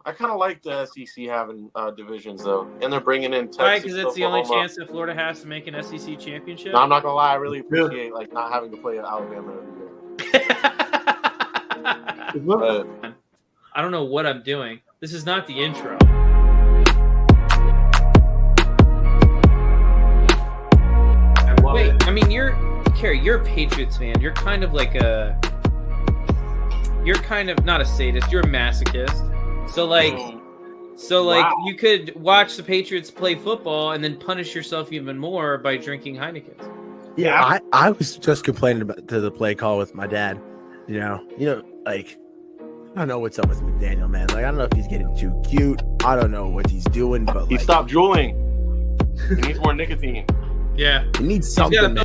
I kind of like the SEC having divisions though, and they're bringing in Texas. Why? Because it's the only Oklahoma. chance that Florida has to make an SEC championship. No, I'm not gonna lie. I really appreciate not having to play at Alabama every year. But, I don't know what I'm doing. This is not the intro. Wait, I mean, you're a Patriots fan. You're kind of like you're kind of not a sadist. You're a masochist. So wow. You could watch the Patriots play football and then punish yourself even more by drinking Heineken. Yeah, I was just complaining to the play call with my dad. You know, like I don't know what's up with McDaniel, man. Like I don't know if he's getting too cute. I don't know what he's doing, but he stopped drooling. He needs more nicotine. Yeah, he needs something.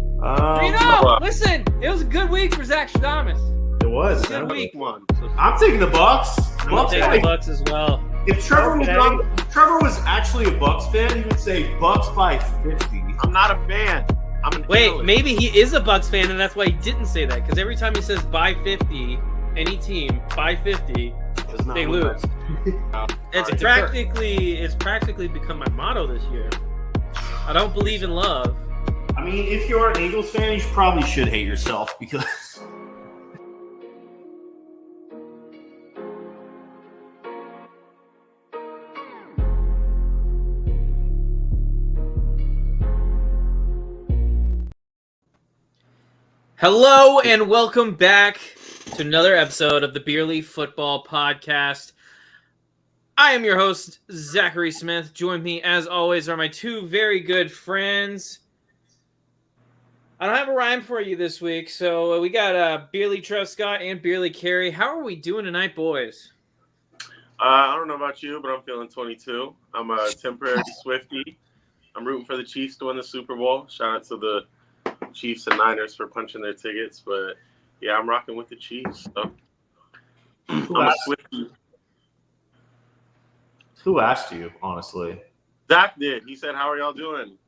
Listen, it was a good week for Zach Stradamus. It was. Good week. I'm taking the Bucks. I'm taking the Bucks as well. If Trevor was actually a Bucks fan, he would say Bucks by 50. I'm not a fan. I'm an analyst. Maybe he is a Bucks fan, and that's why he didn't say that. Because every time he says by 50, any team by 50, they lose. It's practically become my motto this year. I don't believe in love. I mean, if you're an Eagles fan, you probably should hate yourself because. Hello and welcome back to another episode of the Beerly Football Podcast. I am your host, Zachary Smith. Join me, as always, are my two very good friends. I don't have a rhyme for you this week, so we got Beerly Truscott and Beerly Carey. How are we doing tonight, boys? I don't know about you, but I'm feeling 22. I'm a temporary Swiftie. I'm rooting for the Chiefs to win the Super Bowl. Shout out to the Chiefs and Niners for punching their tickets, but yeah, I'm rocking with the Chiefs. So. I'm a Swiftie. Who asked you, honestly? Zach did. He said, "How are y'all doing?"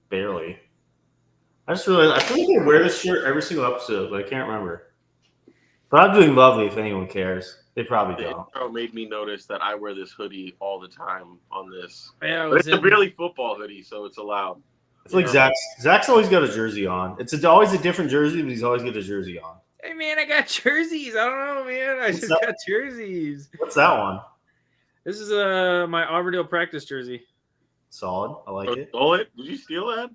Barely. I just realized I think they wear this shirt every single episode, but I can't remember. But I'm doing lovely if anyone cares. They probably don't. It made me notice that I wear this hoodie all the time on this. Yeah, but it's a really football hoodie, so it's allowed. It's like Zach's always got a jersey on. It's always a different jersey, but he's always got a jersey on. Hey, man, I got jerseys. I don't know, man. I just got jerseys. What's that one? This is my Auburndale practice jersey. Solid. I like it. Stole it? Did you steal that?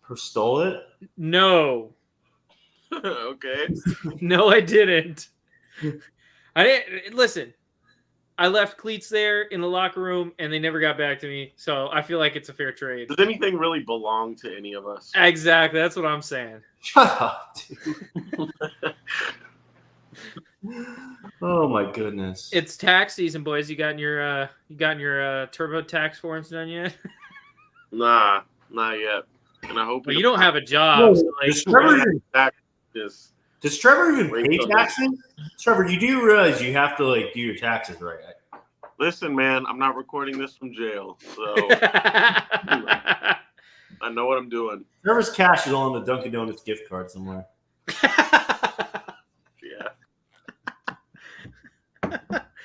Who stole it? No. Okay. No, I didn't. I didn't. Listen, I left cleats there in the locker room, and they never got back to me. So I feel like it's a fair trade. Does anything really belong to any of us? Exactly. That's what I'm saying. Shut up, dude. Oh my goodness! It's tax season, boys. You gotten your TurboTax forms done yet? Nah, not yet. And I hope. But you don't have a job. So does Trevor even pay taxes? Trevor, you do realize you have to do your taxes, right? Listen, man, I'm not recording this from jail, so I know what I'm doing. Trevor's cash is all in the Dunkin' Donuts gift card somewhere. Yeah.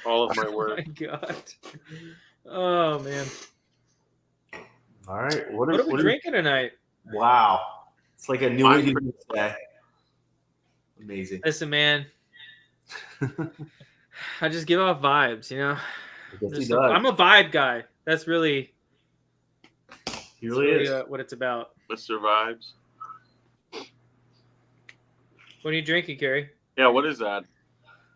All of my work. Oh my God. Oh man. All right. What are we drinking tonight? Wow. It's like a New England day. Amazing. Listen, man. I just give off vibes, you know. I'm a vibe guy. That's really, he really is what it's about. Mr. Vibes. What are you drinking, Carey? Yeah, what is that?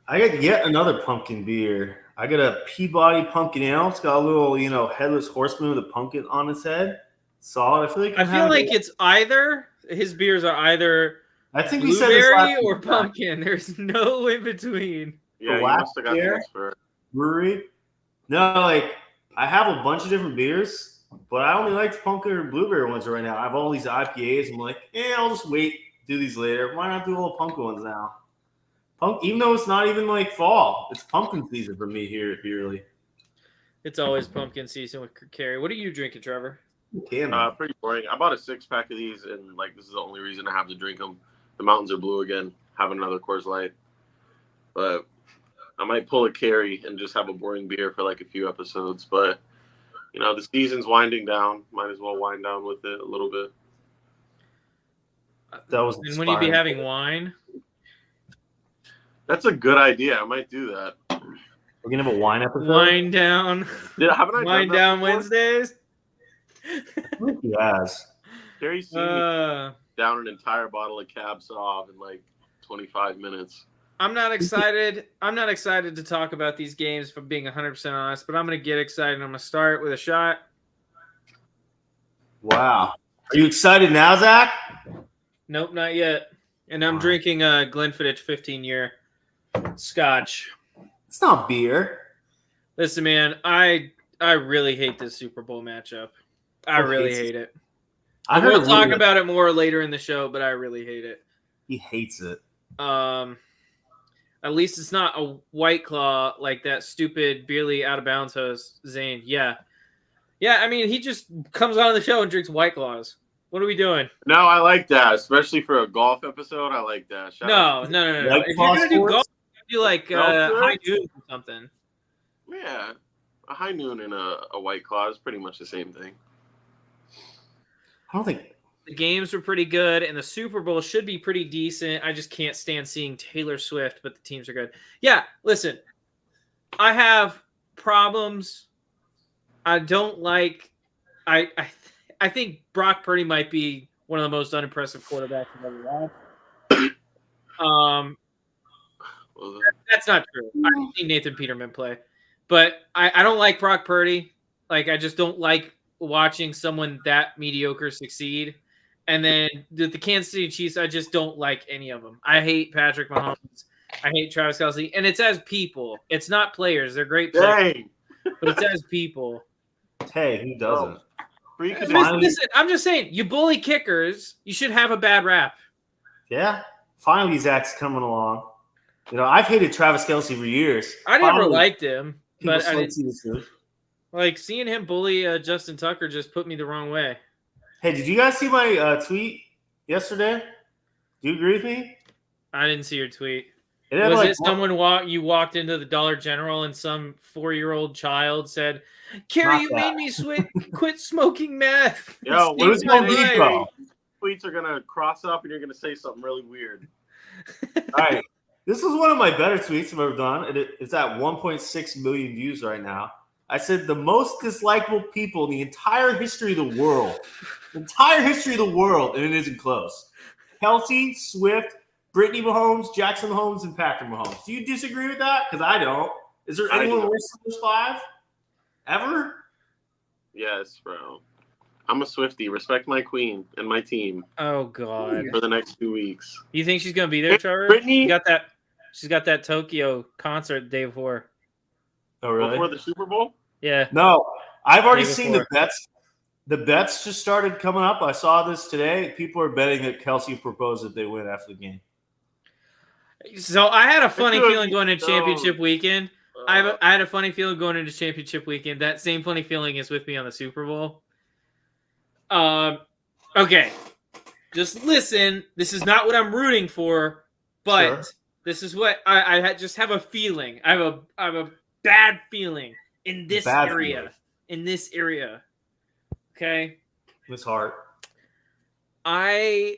I got yet another pumpkin beer. I got a Peabody Pumpkin Ale. It's got a little, headless horseman with a pumpkin on its head. Solid. I feel like it's either his beers are either I think blueberry or pumpkin. There's no in between. Yeah, you must have got this for brewery. No, I have a bunch of different beers, but I only like the pumpkin or blueberry ones right now. I have all these IPAs. I'm like, I'll just wait, do these later. Why not do all the pumpkin ones now? Even though it's not even fall, it's pumpkin season for me here at Beerly. It's always pumpkin season with Carey. What are you drinking, Trevor? Pretty boring. I bought a 6-pack of these, and this is the only reason I have to drink them. The mountains are blue again. Have another Coors Light, but I might pull a carry and just have a boring beer for like a few episodes. But, the season's winding down. Might as well wind down with it a little bit. That was And when you be having wine? That's a good idea. I might do that. We're going to have a wine episode? Wind down. Haven't I Wind done that down before? Wednesdays? Yes. Carrie's seen me down an entire bottle of Cab Sauv in like 25 minutes. I'm not excited. I'm not excited to talk about these games, if I'm being 100% honest, but I'm going to get excited. I'm going to start with a shot. Wow. Are you excited now, Zach? Nope, not yet. And I'm drinking a Glenfiddich 15-year Scotch. It's not beer. Listen, man, I really hate this Super Bowl matchup. I really hate it. We'll talk about it more later in the show, but I really hate it. He hates it. At least it's not a White Claw like that stupid Beerly out of bounds host Zane. Yeah. I mean, he just comes on the show and drinks White Claws. What are we doing? No, I like that, especially for a golf episode. I like that. No. White If Claw you're gonna do sports? golf, do like high noon or something. Yeah, a high noon and a White Claw is pretty much the same thing. I don't think the games were pretty good, and the Super Bowl should be pretty decent. I just can't stand seeing Taylor Swift, but the teams are good. Yeah, listen, I have problems. I don't like. I think Brock Purdy might be one of the most unimpressive quarterbacks I've ever watched. That's not true. I've seen Nathan Peterman play, but I don't like Brock Purdy. Like, I just don't like watching someone that mediocre succeed. And then the Kansas City Chiefs, I just don't like any of them. I hate Patrick Mahomes. I hate Travis Kelce. And it's as people. It's not players. They're great players. Dang. But it's as people. Hey, who doesn't? Listen, I'm just saying, you bully kickers, you should have a bad rap. Yeah. Finally, Zach's coming along. I've hated Travis Kelce for years. I never liked him. But I didn't see the truth. Like, seeing him bully Justin Tucker just put me the wrong way. Hey, did you guys see my tweet yesterday? Do you agree with me? I didn't see your tweet. Was it someone you walked into the Dollar General and some 4-year-old child said, "Carrie, you made me quit smoking meth." Yo, it was Home Depot. Tweets are gonna cross up, and you're gonna say something really weird. All right, this is one of my better tweets I've ever done. It's at 1.6 million views right now. I said the most dislikable people in the entire history of the world. And it isn't close. Kelce, Swift, Brittany Mahomes, Jackson Mahomes, and Patrick Mahomes. Do you disagree with that? Because I don't. Is there anyone worse than those 5? Ever? Yes, bro. I'm a Swiftie. Respect my queen and my team. Oh, God. For the next 2 weeks. You think she's going to be there, Trevor? Brittany? She's got that Tokyo concert the day before. Oh, really? Before the Super Bowl? Yeah. No. I've already seen the bets. The bets just started coming up. I saw this today. People are betting that Kelce proposed that they win after the game. So I had a funny feeling going into championship weekend. I had a funny feeling going into championship weekend. That same funny feeling is with me on the Super Bowl. Okay. Just listen. This is not what I'm rooting for, but this is what I just have a feeling. I have a bad feeling in this area. Feeling. In this area. Okay? It's hard. I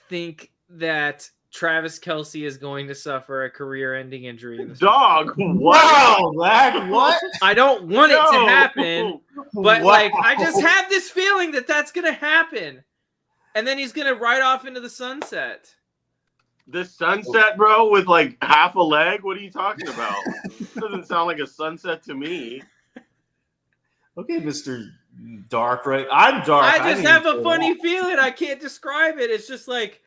think that Travis Kelce is going to suffer a career-ending injury. Dog, wow, lad, what? I don't want it to happen, but I just have this feeling that that's going to happen, and then he's going to ride off into the sunset. The sunset, bro, with like half a leg? What are you talking about? Doesn't sound like a sunset to me. Okay, Mr. Dark, right? I'm dark. I just have a funny feeling. I can't describe it. It's just like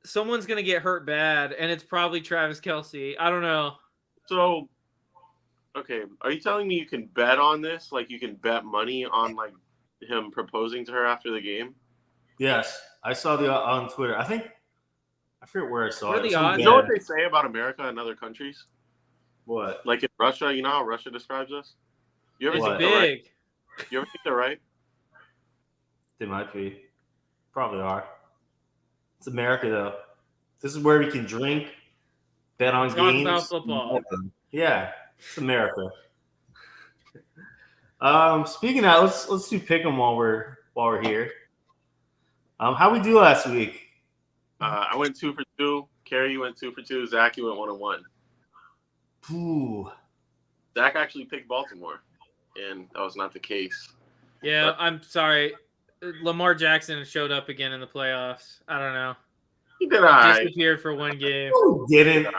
someone's going to get hurt bad, and it's probably Travis Kelce. I don't know. So, okay, are you telling me you can bet on this? Like, you can bet money on, like, him proposing to her after the game? Yes. I saw on Twitter. I forget where I saw What are it. the odds? You know what they say about America and other countries? What? Like in Russia, you know how Russia describes us? You ever It's think they're right? big. You ever think they're right? They might be. Probably are. It's America, though. This is where we can drink, bet on Talk games. about football. Yeah, it's America. Speaking of that, let's do pick 'em while we're here. How we do last week? I went 2 for 2. Carrie, you went 2 for 2. Zach, you went 1-1. Ooh. Zach actually picked Baltimore, and that was not the case. Yeah, I'm sorry. Lamar Jackson showed up again in the playoffs. I don't know. He did all right. Disappeared for one game. No, he didn't.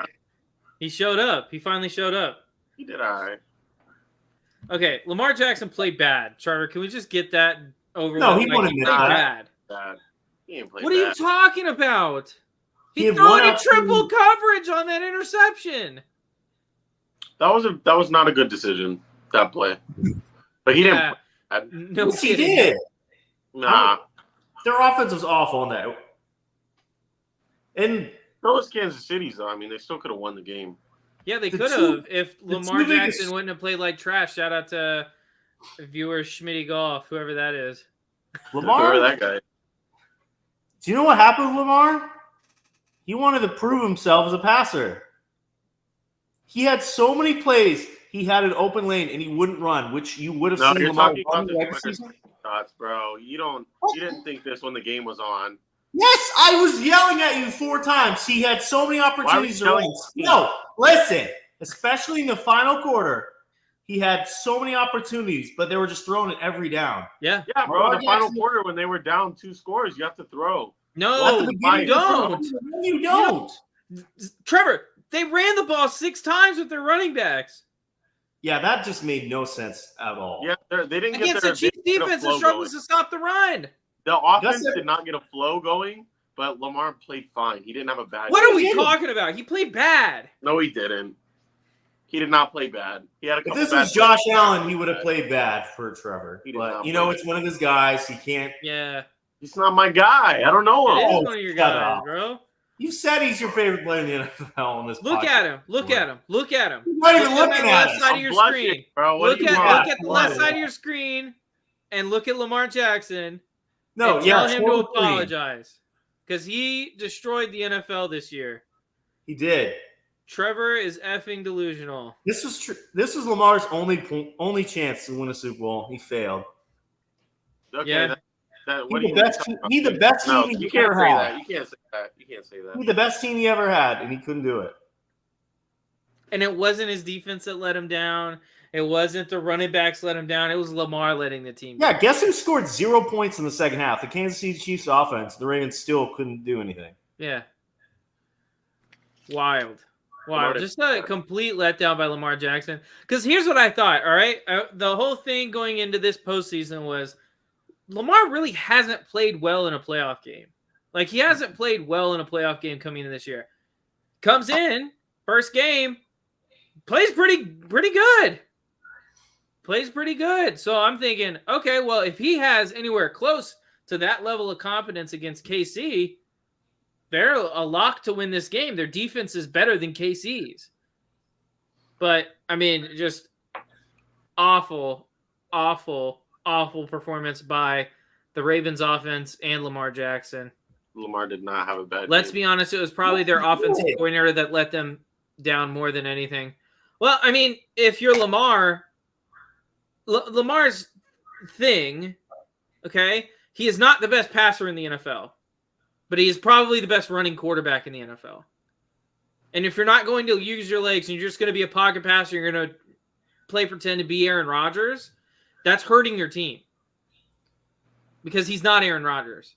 He showed up. He finally showed up. He did all right. Okay, Lamar Jackson played bad. Trevor, can we just get that over No, with? he Like, wouldn't he admit played that. bad. He didn't play What are you bad. talking about? He He had threw one it in opportunity. triple coverage on that interception. That was not a good decision, that play. But he Yeah. didn't. No Yes, he kidding. did. Nah. Their offense was awful on that. And So was Kansas City's, though. I mean, they still could have won the game. Yeah, they The could two- have if the Lamar two biggest- Jackson wouldn't have played like trash. Shout out to viewer Schmitty Golf, whoever that is. Lamar, Whoever that guy. do you know what happened with Lamar? He wanted to prove himself as a passer. He had so many plays. He had an open lane and he wouldn't run, which you would have No, seen you're Lamar talking run about the like Twitter season. shots, bro. You didn't think this when the game was on. Yes, I was yelling at you 4 times. He had so many opportunities to yelling run. at me? No, listen. Especially in the final quarter, he had so many opportunities, but they were just throwing it every down. Yeah. Yeah, bro. Lamar In the final Jackson- quarter, when they were down 2 scores, you have to throw. No, At the beginning you of the don't. first- No, you don't. Trevor, they ran the ball 6 times with their running backs. Yeah, that just made no sense at all. Yeah, they didn't Against get the their Chiefs they didn't get a defense that flow struggles going. to stop the run. The offense Gus- did not get a flow going, but Lamar played fine. He didn't have a bad What game. are we didn't. talking about? He played bad. No, he didn't. He did not play bad. He had a If couple this bad was Josh plays. Allen, he would have played bad for Trevor. He did But not you know, play it's one of his guys. He can't. Yeah. He's not my guy. I don't know It him. is Oh, one of your shut guys, up. bro. You said he's your favorite player in the NFL on this Look podcast. at him. Look at him. Look at him. He's not even Look looking the at left us. side of I'm your blushing, screen. bro. What Look do you at want? look at the What? left side of your screen and look at Lamar Jackson. No, and yeah, tell him to short screen. apologize because he destroyed the NFL this year. He did. Trevor is effing delusional. This was Lamar's only chance to win a Super Bowl. He failed. Okay, Yeah. what He's do the you best. talking about? He's the best No, team you he can't ever say had. that. You can't say that. You can't say He's that. the best team he ever had, and he couldn't do it. And it wasn't his defense that let him down. It wasn't the running backs let him down. It was Lamar letting the team down. Yeah, guess who scored 0 points in the second half? The Kansas City Chiefs offense. The Ravens still couldn't do anything. Yeah. Wild. Lamar Just a complete letdown by Lamar Jackson. Because here's what I thought, all right? The whole thing going into this postseason was Lamar really hasn't played well in a playoff game. Like, he hasn't played well in a playoff game coming into this year. Comes in, first game, plays pretty good. Plays pretty good. So I'm thinking, okay, well, if he has anywhere close to that level of competence against KC, they're a lock to win this game. Their defense is better than KC's. But, I mean, just awful performance by the Ravens offense and Lamar Jackson. Lamar did not have a bad Let's game. be honest, it was probably their offensive coordinator that let them down more than anything. Well, I mean, if you're Lamar, Lamar's thing, okay, he is not the best passer in the NFL. But he is probably the best running quarterback in the NFL. And if you're not going to use your legs and you're just going to be a pocket passer, you're going to play pretend to be Aaron Rodgers, that's hurting your team. Because he's not Aaron Rodgers.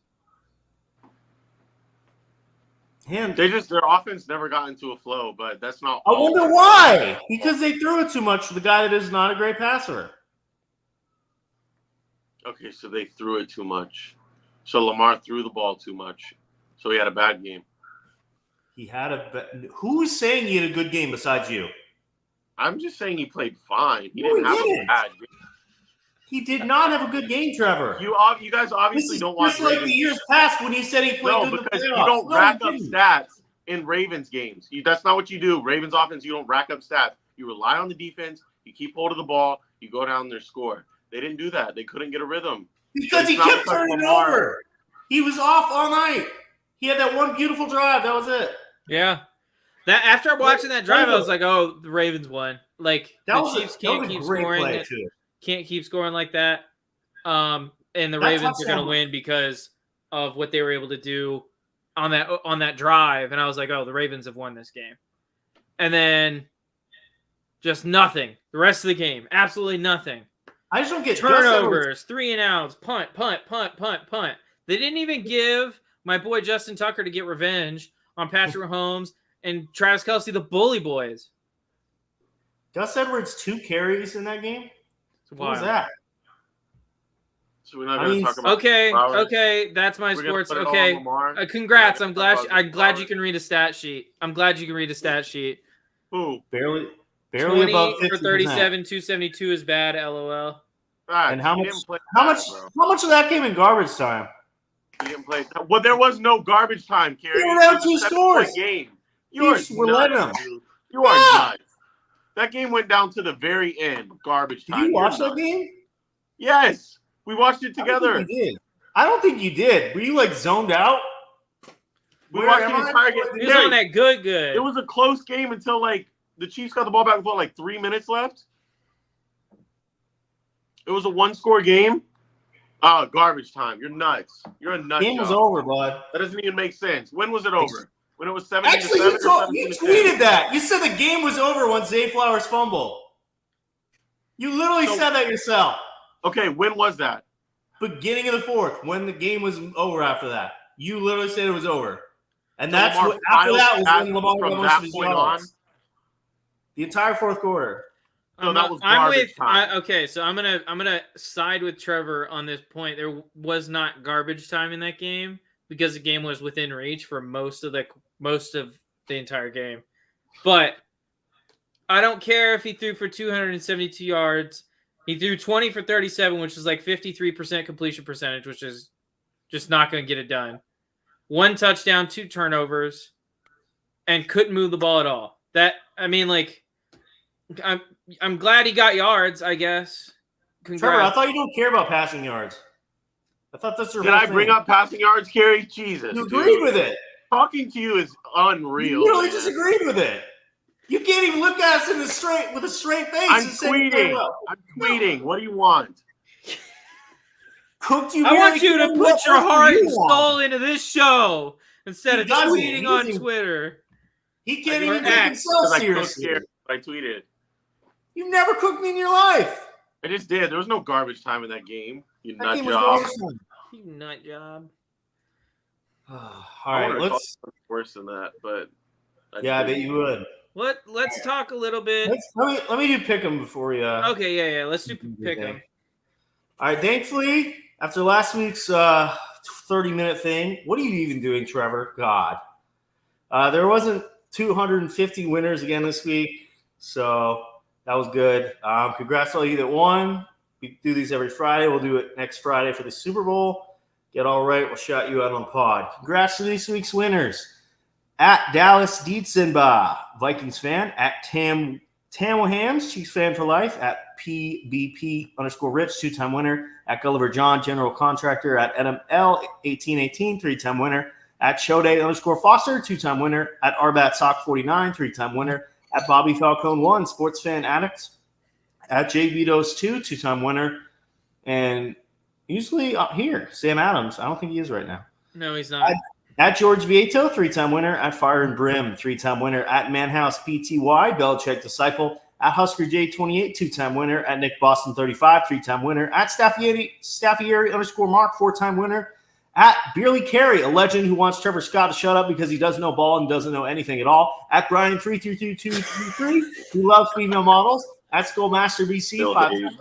And Their offense never got into a flow, but that's not. I wonder why. Because they threw it too much to the guy that is not a great passer. Okay, so they threw it too much. So Lamar threw the ball too much. So he had a bad game. He had who is saying he had a good game besides you? I'm just saying he played fine. He No, didn't he have didn't. a bad game. He did not have a good game, Trevor. You guys obviously don't watch just like Ravens. the years past when he said he played No, good in the because you playoffs. don't No, rack he up didn't. stats in Ravens games. That's not what you do. Ravens offense, you don't rack up stats. You rely on the defense. You keep hold of the ball. You go down their score. They didn't do that. They couldn't get a rhythm. Because he It's not kept because turning it Lamar- over. He was off all night. He had that one beautiful drive. That was it. Yeah. That after watching that drive, I was like, "Oh, the Ravens won." Like the Chiefs can't keep scoring. Can't keep scoring like that. And the Ravens are going to win because of what they were able to do on that drive. And I was like, "Oh, the Ravens have won this game." And then just nothing. The rest of the game, absolutely nothing. I just don't get turnovers, 3 and outs, punt. They didn't even give my boy Justin Tucker to get revenge on Patrick Mahomes and Travis Kelce, the bully boys. Gus Edwards 2 carries in that game. What was that? So we're not going to talk about. Okay, that's my sports. Okay, congrats. I'm glad you can read a stat sheet. Who? Barely 20 above 50%. for 37, 272 is bad. LOL. And how much of that came in garbage time? He didn't play. Well, there was no garbage time, Kerry. They were down 2 scores. Game. You are nuts. You are nuts. That game went down to the very end. Garbage time. Did you watch that game? Yes. We watched it together. I don't think you did. Were you like zoned out? We watched the entire game. He was on that good. It was a close game until like the Chiefs got the ball back with like 3 minutes left. It was a 1-score game. Oh, garbage time. You're nuts. You're a nut. Game was over, bud. That doesn't even make sense. When was it over? When it was 17-7 you tweeted that. You said the game was over when Zay Flowers fumbled. You literally said that yourself. Okay, when was that? Beginning of the 4th, when the game was over after that. You literally said it was over. And that's what after that was when Lamar got most of his yards. The entire 4th quarter. No, that was garbage time. Okay, so I'm gonna side with Trevor on this point. There was not garbage time in that game because the game was within reach for most of the entire game. But I don't care if he threw for 272 yards. He threw 20 for 37, which is like 53% completion percentage, which is just not going to get it done. 1 touchdown, 2 turnovers, and couldn't move the ball at all. I'm glad he got yards, I guess. Congrats. Trevor, I thought you don't care about passing yards. I thought that's your. Did I bring up passing yards, Kerry? Jesus. You agreed with it. Talking to you is unreal. You literally disagreed with it. You can't even look at us with a straight face. I'm tweeting. What do you want? I want you to put your heart and soul into this show instead of tweeting on Twitter. He can't even take himself seriously. I tweeted. You never cooked me in your life. I just did. There was no garbage time in that game. You nut job. You nut job. All right, let's worse than that, but I bet you would. Let's talk a little bit. Let me do pick'em before you. Okay, yeah. Let's do pick'em. All right. Thankfully, after last week's 30-minute thing, what are you even doing, Trevor? God, there wasn't 250 winners again this week, so that was good. Congrats to all you that won. We do these every Friday. We'll do it next Friday for the Super Bowl. Get all right. We'll shout you out on the pod. Congrats to this week's winners. At Dallas Dietzenba, Vikings fan. At Tamil Hams, Chiefs fan for life. At PBP_Rich, 2-time winner. At Gulliver John, general contractor. At NML1818, 3-time winner. At Showday_Foster, 2-time winner. At Arbat Sock 49, 3-time winner. At Bobby Falcone 1, sports fan addict. At JVitos 2, 2-time winner. And usually here, Sam Adams. I don't think he is right now. No, he's not. At George Vieto, 3-time winner. At Fire and Brim, 3-time winner. At Manhouse PTY, Belichick Disciple. At Husker J28, 2-time winner. At Nick Boston 35, 3-time winner. At Staffieri_Mark, 4-time winner. At Beerly Carey, a legend who wants Trevor Scott to shut up because he doesn't know ball and doesn't know anything at all. At Brian 33223, who loves female models. At Skullmaster BC, 5-time winner.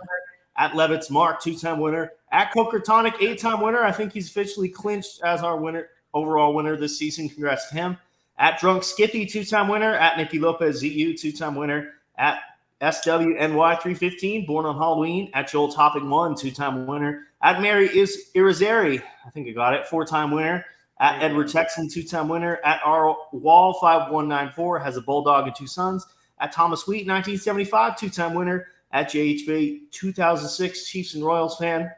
At Levitz Mark, 2-time winner. At Coker Tonic, 8-time winner. I think he's officially clinched as our overall winner this season. Congrats to him. At Drunk Skippy, 2-time winner. At Nicky Lopez ZU, 2-time winner. At SWNY315, born on Halloween. At Joel Topping 1, 2-time winner. At Mary Irizarry, I think I got it, 4-time winner. At Edward Texan, 2-time winner. At R Wall 5194, has a bulldog and 2 sons. At Thomas Wheat, 1975, 2-time winner. At JHB 2006, Chiefs and Royals fan.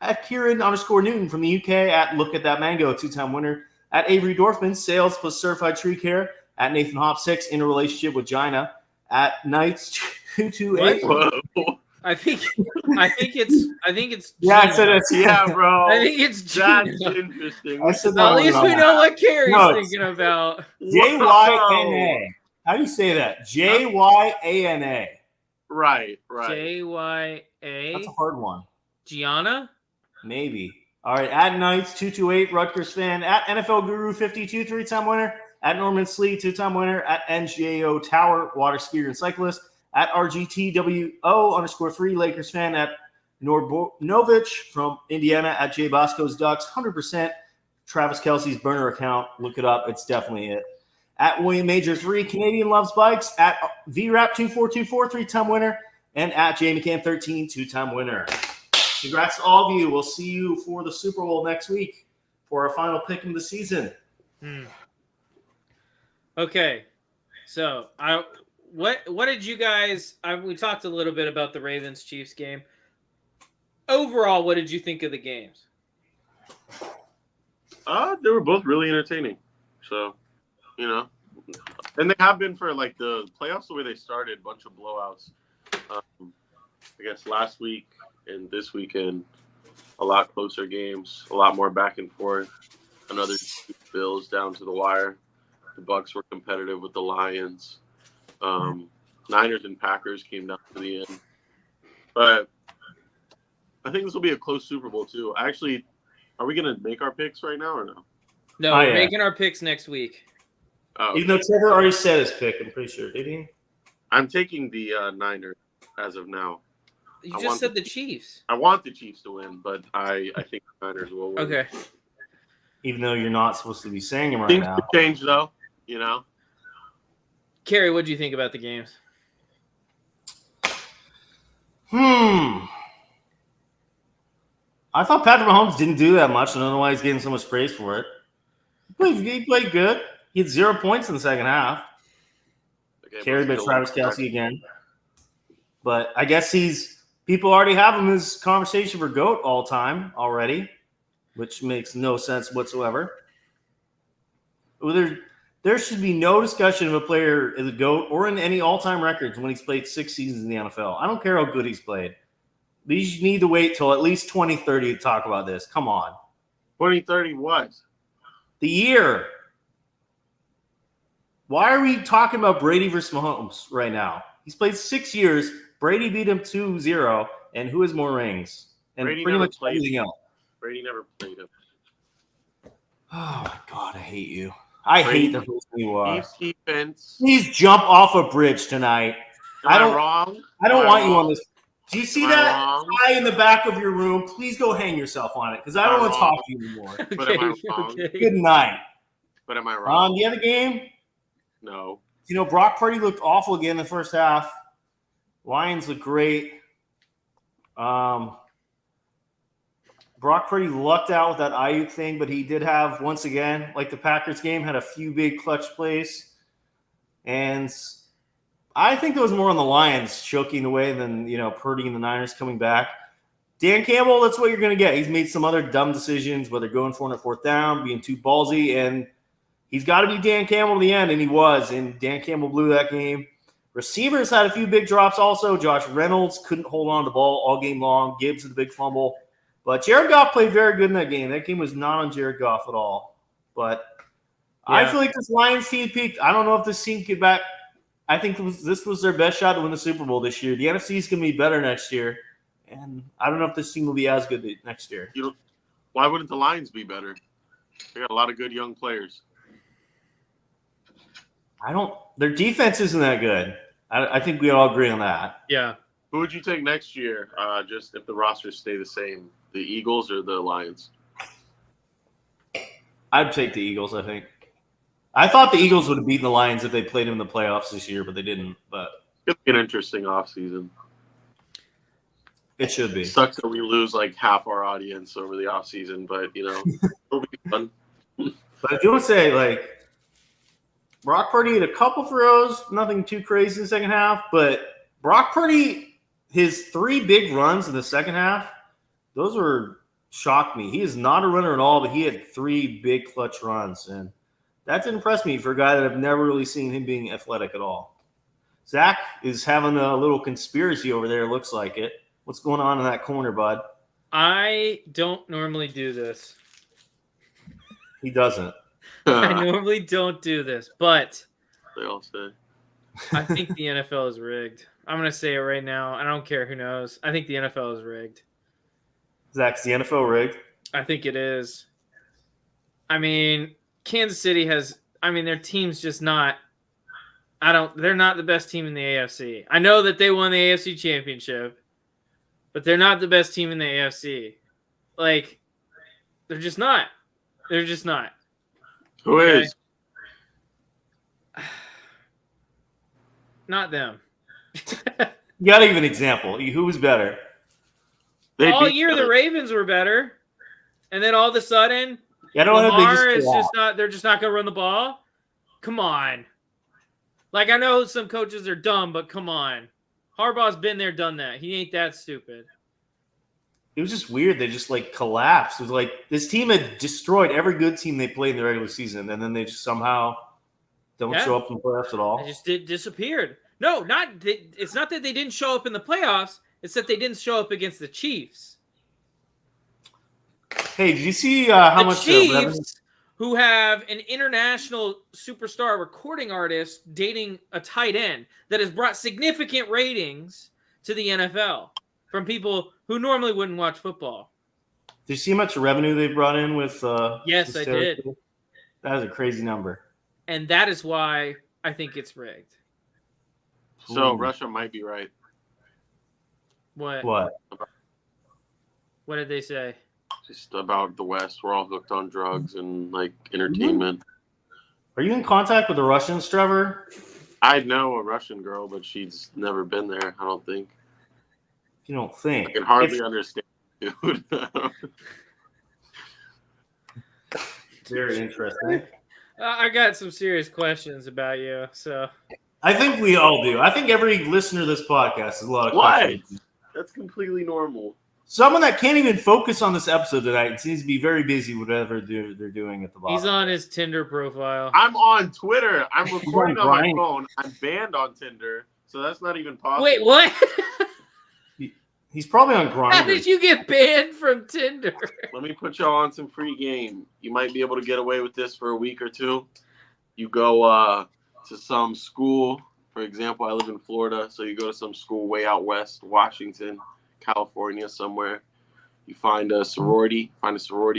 At Kieran_Newton from the UK. At Look at That Mango, 2-time winner. At Avery Dorfman, sales plus certified tree care. At Nathan Hop 6 in a relationship with Gina. At Knights 228. Whoa. I think it's Yeah, I Gina. said it's Yeah, bro. I think it's Gina. That's interesting. I said that At one least we wrong. know what Carrie's No, it's- thinking about. Jyna. How do you say that? Jyana. Right. Jya. That's a hard one. Gianna. Maybe. All right. At Knights 228, Rutgers fan. At NFL Guru 52, 3-time winner. At Norman Slee, 2-time winner. At NJO Tower, water skier and cyclist. At RGTWO_3, Lakers fan. At Norbonovich from Indiana. At J Bosco's Ducks, 100%. Travis Kelce's burner account. Look it up. It's definitely it. At William Major 3, Canadian Loves Bikes. At VRAP2424, 3-time winner. And at Jamie Cam 13, 2-time winner. Congrats to all of you. We'll see you for the Super Bowl next week for our final pick of the season. Okay, so what did you guys? We talked a little bit about the Ravens-Chiefs game. Overall, what did you think of the games? They were both really entertaining. So, and they have been for like the playoffs the way they started, bunch of blowouts. I guess last week and this weekend, a lot closer games, a lot more back and forth. Another Bills down to the wire. The Bucs were competitive with the Lions. Niners and Packers came down to the end. But I think this will be a close Super Bowl too. Actually, are we going to make our picks right now or no? No, we're making our picks next week. Oh, Even though Trevor already said his pick, I'm pretty sure. Did he? I'm taking the Niners as of now. You just said the Chiefs. I want the Chiefs to win, but I think the Niners will win. Okay. Even though you're not supposed to be saying him right Things now. could change though, Carrie, what do you think about the games? I thought Patrick Mahomes didn't do that much. I don't know why he's getting so much praise for it. He played good. He had 0 points in the second half. Okay, Carried by but Travis Kelce again. But I guess people already have him as conversation for GOAT all time already, which makes no sense whatsoever. There should be no discussion of a player as a GOAT or in any all-time records when he's played 6 seasons in the NFL. I don't care how good he's played. These need to wait till at least 2030 to talk about this. Come on. 2030 what? The year. Why are we talking about Brady versus Mahomes right now? He's played 6 years. Brady beat him 2-0. And who has more rings? And Brady pretty never much played. everything else. Brady never played him. Oh, my God. I hate you. I hate the person you are. Chiefs defense. Please jump off a bridge tonight. Am I wrong? I don't Am want you wrong? on this. Do you see Am I that wrong? guy in the back of your room? Please go hang yourself on it because I don't Am I want to wrong? talk to you anymore. But am I wrong? Good night. But am I wrong? The other game, No. Brock Purdy looked awful again in the first half. Lions look great. Brock Purdy lucked out with that Ayuk thing, but he did have, once again, like the Packers game, had a few big clutch plays. And I think it was more on the Lions choking away than, Purdy and the Niners coming back. Dan Campbell, that's what you're going to get. He's made some other dumb decisions, whether going for it on fourth down, being too ballsy, and he's got to be Dan Campbell in the end, and he was. And Dan Campbell blew that game. Receivers had a few big drops also. Josh Reynolds couldn't hold on to the ball all game long. Gibbs with a big fumble. But Jared Goff played very good in that game. That game was not on Jared Goff at all. But I feel like this Lions team peaked. I don't know if this team get back. I think this was their best shot to win the Super Bowl this year. The NFC is going to be better next year. And I don't know if this team will be as good next year. Why wouldn't the Lions be better? They got a lot of good young players. Their defense isn't that good. I think we all agree on that. Yeah. Who would you take next year, just if the rosters stay the same? The Eagles or the Lions? I'd take the Eagles, I think. I thought the Eagles would have beaten the Lions if they played them in the playoffs this year, but they didn't. But It'll be an interesting offseason. It should be. Sucks that we lose like half our audience over the offseason, but, it'll be fun. But I do want to say, Brock Purdy had a couple throws, nothing too crazy in the second half, but Brock Purdy, his 3 big runs in the second half, those shocked me. He is not a runner at all, but he had 3 big clutch runs, and that didn't impress me for a guy that I've never really seen him being athletic at all. Zach is having a little conspiracy over there. Looks like it. What's going on in that corner, bud? I don't normally do this. He doesn't. I normally don't do this, but They all say. I think the NFL is rigged. I'm going to say it right now. I don't care who knows. I think the NFL is rigged. Zach's the NFL rigged. I think it is. I mean, Kansas City has, their team's just not, they're not the best team in the AFC. I know that they won the AFC championship, but they're not the best team in the AFC. Like, they're just not. They're just not. Who is? Not them. You got to give an example. Who was better? All year the Ravens were better, and then all of a sudden, Lamar is just not. They're just not going to run the ball. Come on. Like, I know some coaches are dumb, but come on. Harbaugh's been there, done that. He ain't that stupid. It was just weird. They just collapsed. It was like this team had destroyed every good team they played in the regular season, and then they just somehow don't show up in the playoffs at all. They just disappeared. No, it's not that they didn't show up in the playoffs. It's that they didn't show up against the Chiefs. Hey, did you see how much the Chiefs, who have an international superstar recording artist dating a tight end that has brought significant ratings to the NFL from people who normally wouldn't watch football? Did you see how much revenue they've brought in with? Yes, I did. That is a crazy number. And that is why I think it's rigged. So Russia might be right. What? What did they say? Just about the West. We're all hooked on drugs and entertainment. Are you in contact with the Russians, Trevor? I know a Russian girl, but she's never been there. I don't think. You don't think? I can hardly understand, dude. Very interesting. I got some serious questions about you, so. I think we all do. I think every listener to this podcast has a lot of questions. That's completely normal. Someone that can't even focus on this episode tonight seems to be very busy with whatever they're doing at the bottom. He's on his Tinder profile. I'm on Twitter. I'm recording on my phone. I'm banned on Tinder, so that's not even possible. Wait, what? He's probably on Grindr. How did you get banned from Tinder? Let me put y'all on some free game. You might be able to get away with this for a week or two. You go to some school. For example, I live in Florida, so you go to some school way out west, Washington, California, somewhere. You find a sorority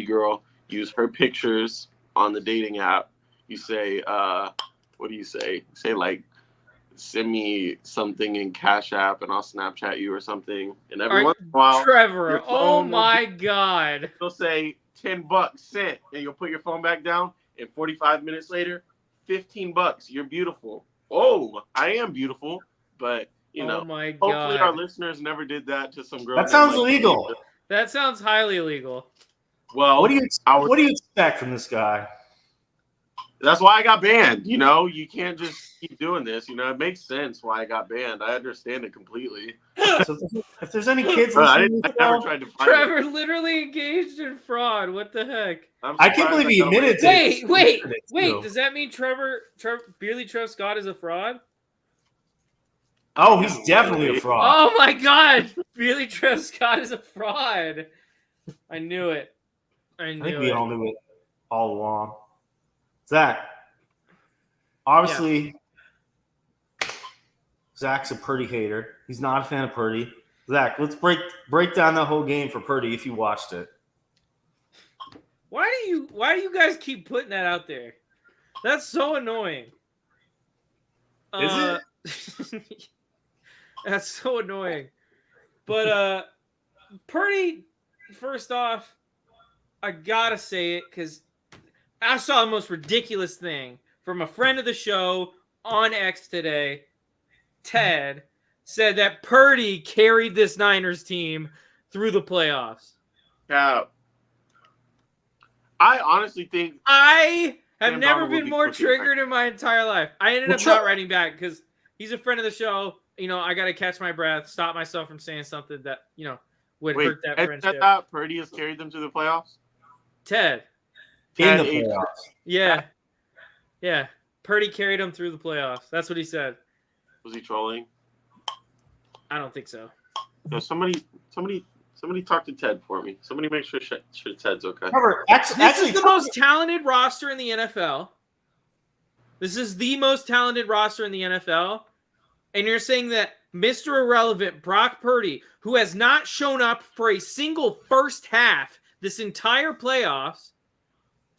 girl, use her pictures on the dating app. You say, what do you say? Say send me something in Cash App and I'll Snapchat you or something. And every once in a while, Trevor, oh my God. You'll say $10 sent, and you'll put your phone back down, and 45 minutes later, $15. You're beautiful. Oh, I am beautiful, but oh my God. hopefully our listeners never did that to some girl. That sounds illegal. That sounds highly illegal. Well, what do you expect from this guy? That's why I got banned. You can't just keep doing this. It makes sense why I got banned. I understand it completely. So if there's any kids I listening, never tried to find Trevor it. literally engaged in fraud. What the heck? I can't believe he admitted to it. Wait. Does that mean Beerly Trev Scott is a fraud? Oh, he's definitely a fraud. Oh my God. Beerly Trev Scott is a fraud. I knew it. I think we all knew it all along. Zach, obviously, Zach's a Purdy hater. He's not a fan of Purdy. Zach, let's break down the whole game for Purdy if you watched it. Why do you guys keep putting that out there? That's so annoying. Is it? That's so annoying. But Purdy, first off, I gotta say it because I saw the most ridiculous thing from a friend of the show on X today. Ted said that Purdy carried this Niners team through the playoffs. Yeah. I honestly think I have never been more triggered in my entire life. I ended up not writing back because he's a friend of the show. I got to catch my breath, stop myself from saying something that, would hurt that friendship. Said that Purdy has carried them to the playoffs? Ted. In the playoffs. Yeah. Yeah, Purdy carried him through the playoffs. That's what he said. Was he trolling? I don't think so. No, somebody talk to Ted for me. Somebody make sure Ted's okay. Trevor, This is the most talented roster in the NFL. This is the most talented roster in the NFL. And you're saying that Mr. Irrelevant, Brock Purdy, who has not shown up for a single first half this entire playoffs,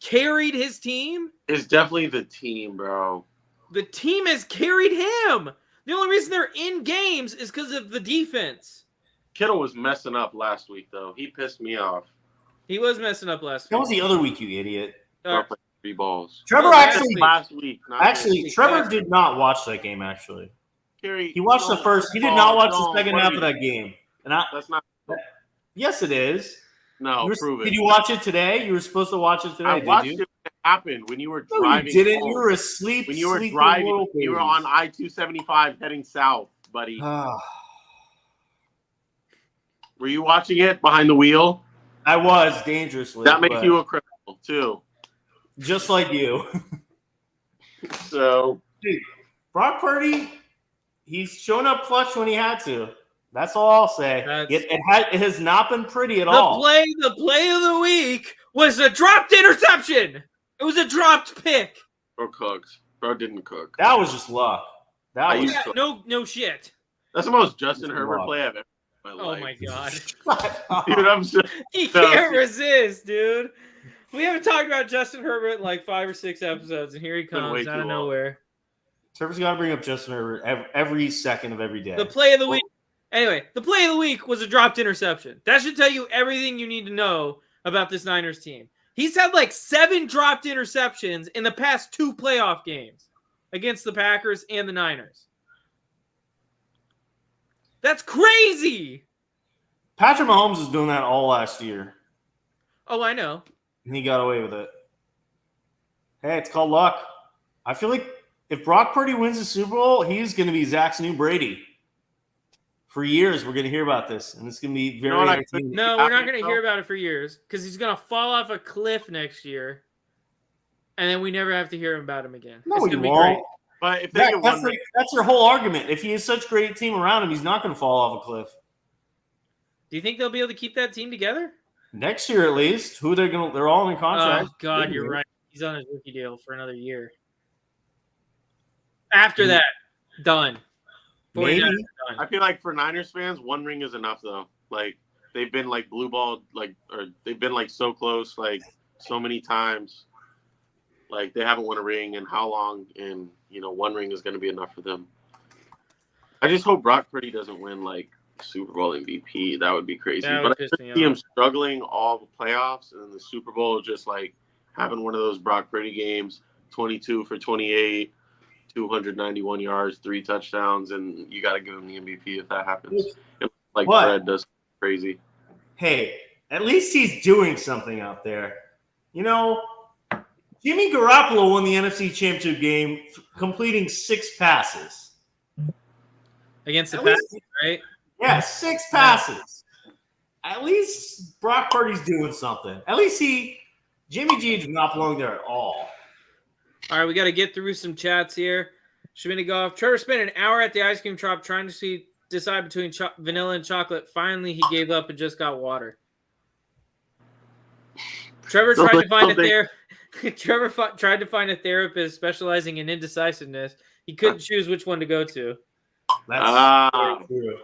carried his team? It's definitely the team, bro. The team has carried him. The only reason they're in games is because of the defense. Kittle was messing up last week, though. He pissed me off. He was messing up last That week. was the other week, you idiot. Playing 3 balls. Trevor last actually, week. Last week. Trevor did not watch that game. Actually, Kerry, he watched the first. He did not watch the second half of that. that game. And That's not. yes, it is. No, prove it. Did you watch it today? You were supposed to watch it today. I watched did it you? when it happened when you were No, driving. you didn't. home. You were asleep. When you were sleeping driving, little you were babies. on I-275 heading south, buddy. Were you watching it behind the wheel? I was dangerously. That makes but you a criminal too. just like you. So Dude, Brock Purdy, he's shown up clutch when he had to. That's all I'll say. It has not been pretty at all. The play of the week was a dropped interception. It was a dropped pick. bro cooked. Bro didn't cook. That was just luck. That was Yeah, no shit. That's the most Justin That's Herbert luck. play I've ever. In my Oh life. my god. Dude, I'm so, He No, can't resist, dude. We haven't talked about Justin Herbert in like 5 or 6 episodes, and here he Been way comes out too of long. nowhere. Trevor's got to bring up Justin Herbert every second of every day. The play of the week. Anyway, the play of the week was a dropped interception. That should tell you everything you need to know about this Niners team. He's had like 7 dropped interceptions in the past 2 playoff games against the Packers and the Niners. That's crazy. Patrick Mahomes was doing that all last year, Oh, I know. and he got away with it. Hey, it's called luck. I feel like if Brock Purdy wins the Super Bowl, he's going to be Zach's new Brady. For years, we're going to hear about this, and it's going to be very what I- entertaining. No, we're not going to hear about it for years because he's going to fall off a cliff next year, and then we never have to hear about him again. No, It's he gonna be won't. great. but if they Zach, get that's, one, that's your whole argument. If he has such a great team around him, he's not going to fall off a cliff. Do you think they'll be able to keep that team together? Next year, at least. Who they're going to? They're all in contract. Oh, God, you're right. He's on his rookie deal for another year. After that, done. 49ers Maybe. are I done. feel like for Niners fans, 1 ring is enough though. Like they've been like blue balled, like or they've been like so close, like so many times. Like they haven't won a ring in how long? And 1 ring is going to be enough for them. I just hope Brock Purdy doesn't win like Super Bowl MVP. That would be crazy. That But would I piss could me see him off. struggling all the playoffs and then the Super Bowl just like having one of those Brock Purdy games, 22 for 28, 291 yards, 3 touchdowns, and you got to give him the MVP if that happens. Like What? Fred does crazy. Hey, at least he's doing something out there. Jimmy Garoppolo won the NFC Championship game, completing 6 passes. Against the At Packers, least- right? Yeah, 6 passes. At least Brock Purdy's doing something. At least Jimmy G does not belong there at all. All right, we got to get through some chats here. Schmidt-Goff. Trevor spent an hour at the ice cream shop trying to decide between vanilla and chocolate. Finally, he gave up and just got water. Trevor tried to find tried to find a therapist specializing in indecisiveness. He couldn't choose which one to go to. That's very true.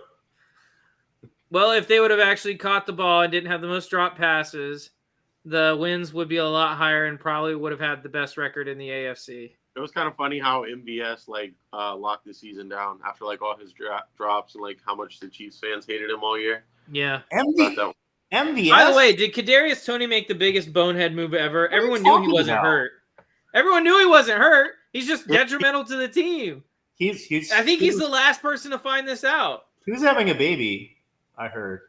Well, if they would have actually caught the ball and didn't have the most drop passes, the wins would be a lot higher and probably would have had the best record in the AFC. It was kind of funny how MVS locked the season down after like all his drops and like how much the Chiefs fans hated him all year. Yeah. MVS. By the way, did Kadarius Toney make the biggest bonehead move ever? are you Everyone knew he talking wasn't about? hurt. Everyone knew he wasn't hurt. He's just detrimental to the team. I think he's the last person to find this out. He was having a baby, I heard.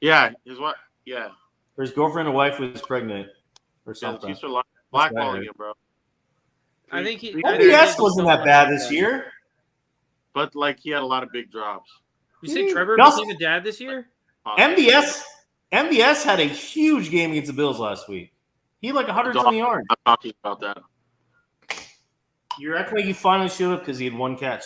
Yeah, his what? Yeah, Or his girlfriend or wife was pregnant or the something. Chiefs are blackballing right. him, bro. I think he. MVS wasn't that bad this year. But like he had a lot of big drops. You say Trevor Nelson- became a dad this year? MVS had a huge game against the Bills last week. He had like 100 something yards. I'm talking about that. You're acting like you finally showed up because he had one catch.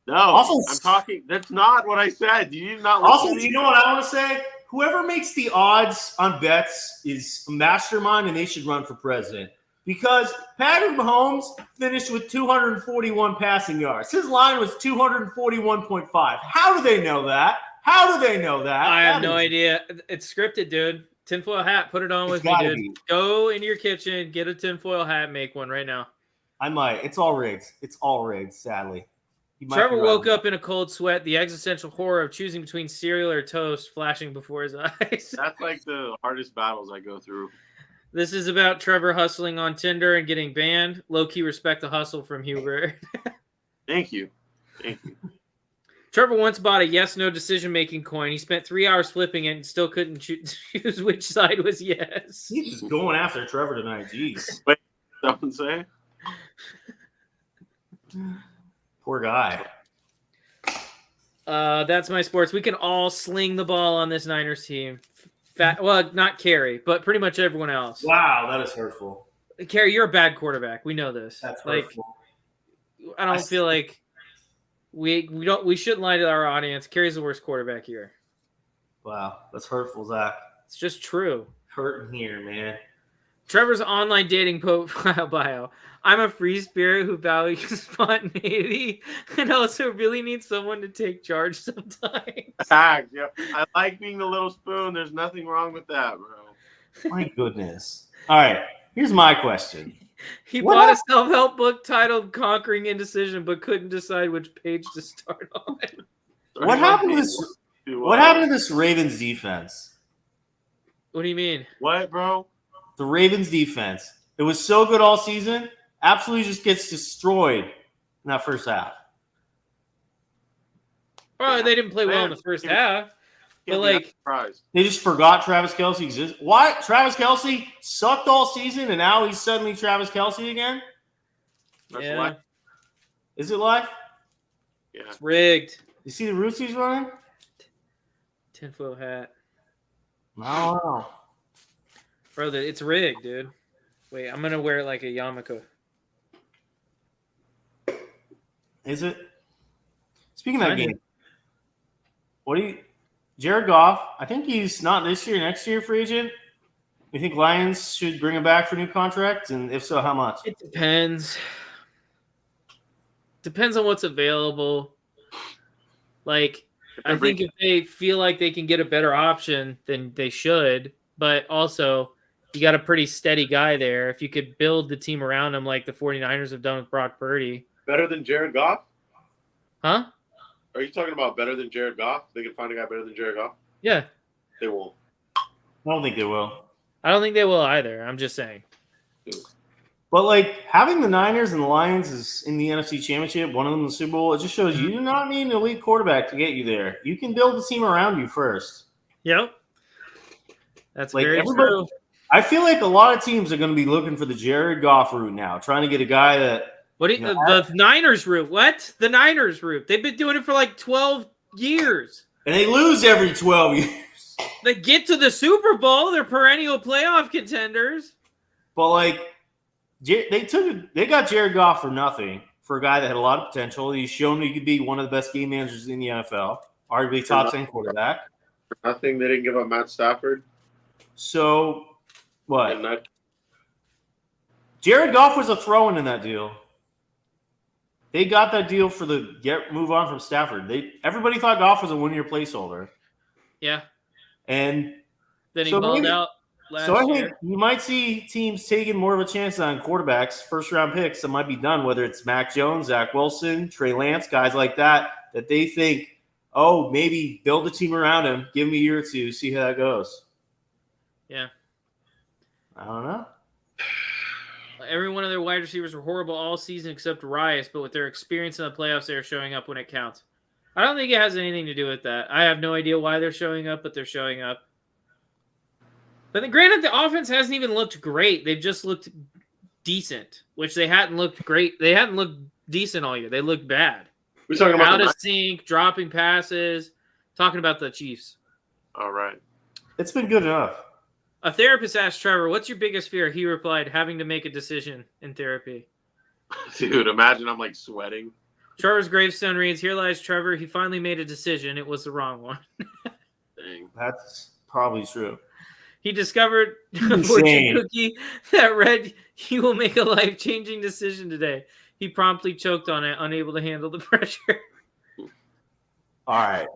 No, Also- I'm talking. That's not what I said. You did not Also, listen do to you know what I want to say? Whoever makes the odds on bets is a mastermind, and they should run for president. Because Patrick Mahomes finished with 241 passing yards. His line was 241.5. How do they know that? How do they know that? I have no idea. It's scripted, dude. Tinfoil hat. Put it on with me, dude. Go into your kitchen, get a tinfoil hat, make one right now. I might. It's all rigged. It's all rigged, sadly. Trevor woke up in a cold sweat, the existential horror of choosing between cereal or toast flashing before his eyes. That's like the hardest battles I go through. This is about Trevor hustling on Tinder and getting banned. Low-key respect the hustle from Hubert. Thank you. Thank you. Trevor once bought a yes-no decision-making coin. He spent 3 hours flipping it and still couldn't choose which side was yes. He's just going after Trevor tonight. Jeez. Wait, someone say? Poor guy. That's my sports. We can all sling the ball on this Niners team. Well, not Carey, but pretty much everyone else. Wow, that is hurtful. Carey, you're a bad quarterback. We know this. That's like, hurtful. I don't feel like we shouldn't lie to our audience. Carey's the worst quarterback here. Wow, that's hurtful, Zach. It's just true. Hurting here, man. Trevor's online dating profile bio. I'm a free spirit who values spontaneity and also really needs someone to take charge sometimes. Fact. Yep. I like being the little spoon. There's nothing wrong with that, bro. My goodness. All right, here's my question. He bought a self-help book titled Conquering Indecision, but couldn't decide which page to start on. What happened to this Ravens defense? What do you mean? What, bro? The Ravens defense. It was so good all season. Absolutely just gets destroyed in that first half. Well, they didn't play well in the first half. But, like, they just forgot Travis Kelce exists. Why? Travis Kelce sucked all season, and now he's suddenly Travis Kelce again? Yeah. Life. Is it life? Yeah. It's rigged. You see the routes he's running? Tinfoil hat. I don't know. Bro, it's rigged, dude. Wait, I'm going to wear it like a yarmulke. Is it? Speaking of that game, what do you... Jared Goff, I think he's not this year, next year free agent. You think Lions should bring him back for a new contract? And if so, how much? It depends. Depends on what's available. Like, I think if they feel like they can get a better option, then they should. But also, you got a pretty steady guy there. If you could build the team around him like the 49ers have done with Brock Purdy. Better than Jared Goff? Huh? Are you talking about better than Jared Goff? They can find a guy better than Jared Goff? Yeah. They won't. I don't think they will. I don't think they will either. I'm just saying. But, like, having the Niners and the Lions is in the NFC Championship, one of them in the Super Bowl, it just shows you do not need an elite quarterback to get you there. You can build the team around you first. Yep. That's like very true. I feel like a lot of teams are going to be looking for the Jared Goff route now, trying to get a guy that – the Niners route? What? The Niners route. They've been doing it for like 12 years. And they lose every 12 years. They get to the Super Bowl. They're perennial playoff contenders. But, like, they got Jared Goff for nothing, for a guy that had a lot of potential. He's shown he could be one of the best game managers in the NFL, arguably top 10 quarterback. For nothing, they didn't give up Matt Stafford. So, what? Jared Goff was a throw-in in that deal. They got that deal for the move on from Stafford. Everybody thought Goff was a one-year placeholder. Yeah. And then he balled out last year. I think you might see teams taking more of a chance on quarterbacks, first-round picks that might be done, whether it's Mac Jones, Zach Wilson, Trey Lance, guys like that they think, oh, maybe build a team around him, give him a year or two, see how that goes. Yeah. I don't know. Every one of their wide receivers were horrible all season except Rice, but with their experience in the playoffs, they're showing up when it counts. I don't think it has anything to do with that. I have no idea why they're showing up, but they're showing up. But then, granted, the offense hasn't even looked great. They've just looked decent, which they hadn't looked great. They hadn't looked decent all year. They looked bad. We're talking about out of sync, dropping passes. Talking about the Chiefs. All right. It's been good enough. A therapist asked Trevor, "What's your biggest fear?" He replied, "Having to make a decision in therapy." Dude, imagine I'm like sweating. Trevor's gravestone reads, "Here lies Trevor. He finally made a decision. It was the wrong one." Dang. That's probably true. He discovered a fortune Insane. cookie that read, "You will make a life-changing decision today." He promptly choked on it, unable to handle the pressure. All right.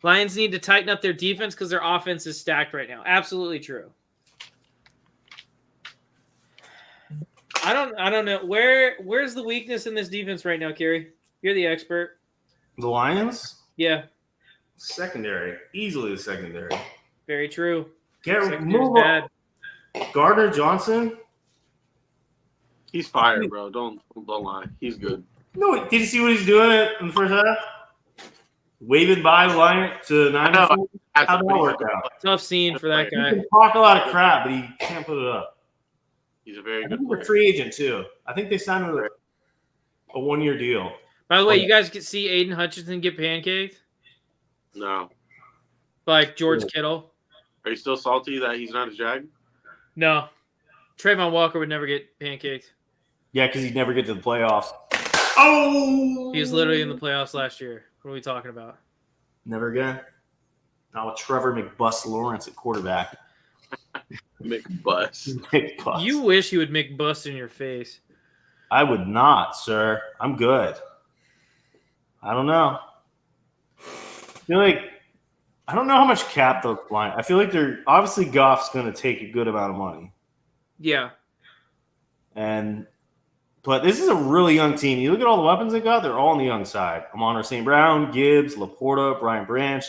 Lions need to tighten up their defense because their offense is stacked right now. Absolutely true. I don't know. Where's the weakness in this defense right now, Kerry? You're the expert. The Lions? Yeah, Secondary. Easily the secondary. very true. Get Secondary's move bad. up. Gardner Johnson? He's fired, bro. Don't lie. He's good. No, did you see what he's doing in the first half? Waving by the line to Niners. How'd that work out? Tough scene for that He guy. can talk a lot of crap, but he can't put it up. He's a very I good think player. he's a free agent too. I think they signed him a 1-year deal. By the way, you guys can see Aiden Hutchinson get pancaked No. by George Kittle. Are you still salty that he's not a Jag? No, Trayvon Walker would never get pancaked. Yeah, because he'd never get to the playoffs. Oh! He was literally in the playoffs last year. What are we talking about? Never again. Not with Trevor McBus Lawrence at quarterback. McBus. McBus. You wish he would make bust in your face. I would not, sir. I'm good. I don't know. I feel like I don't know how much cap the line. I feel like they're obviously Goff's going to take a good amount of money, Yeah. but this is a really young team. You look at all the weapons they got; they're all on the young side. Amon-Ra St. Brown, Gibbs, Laporta, Brian Branch,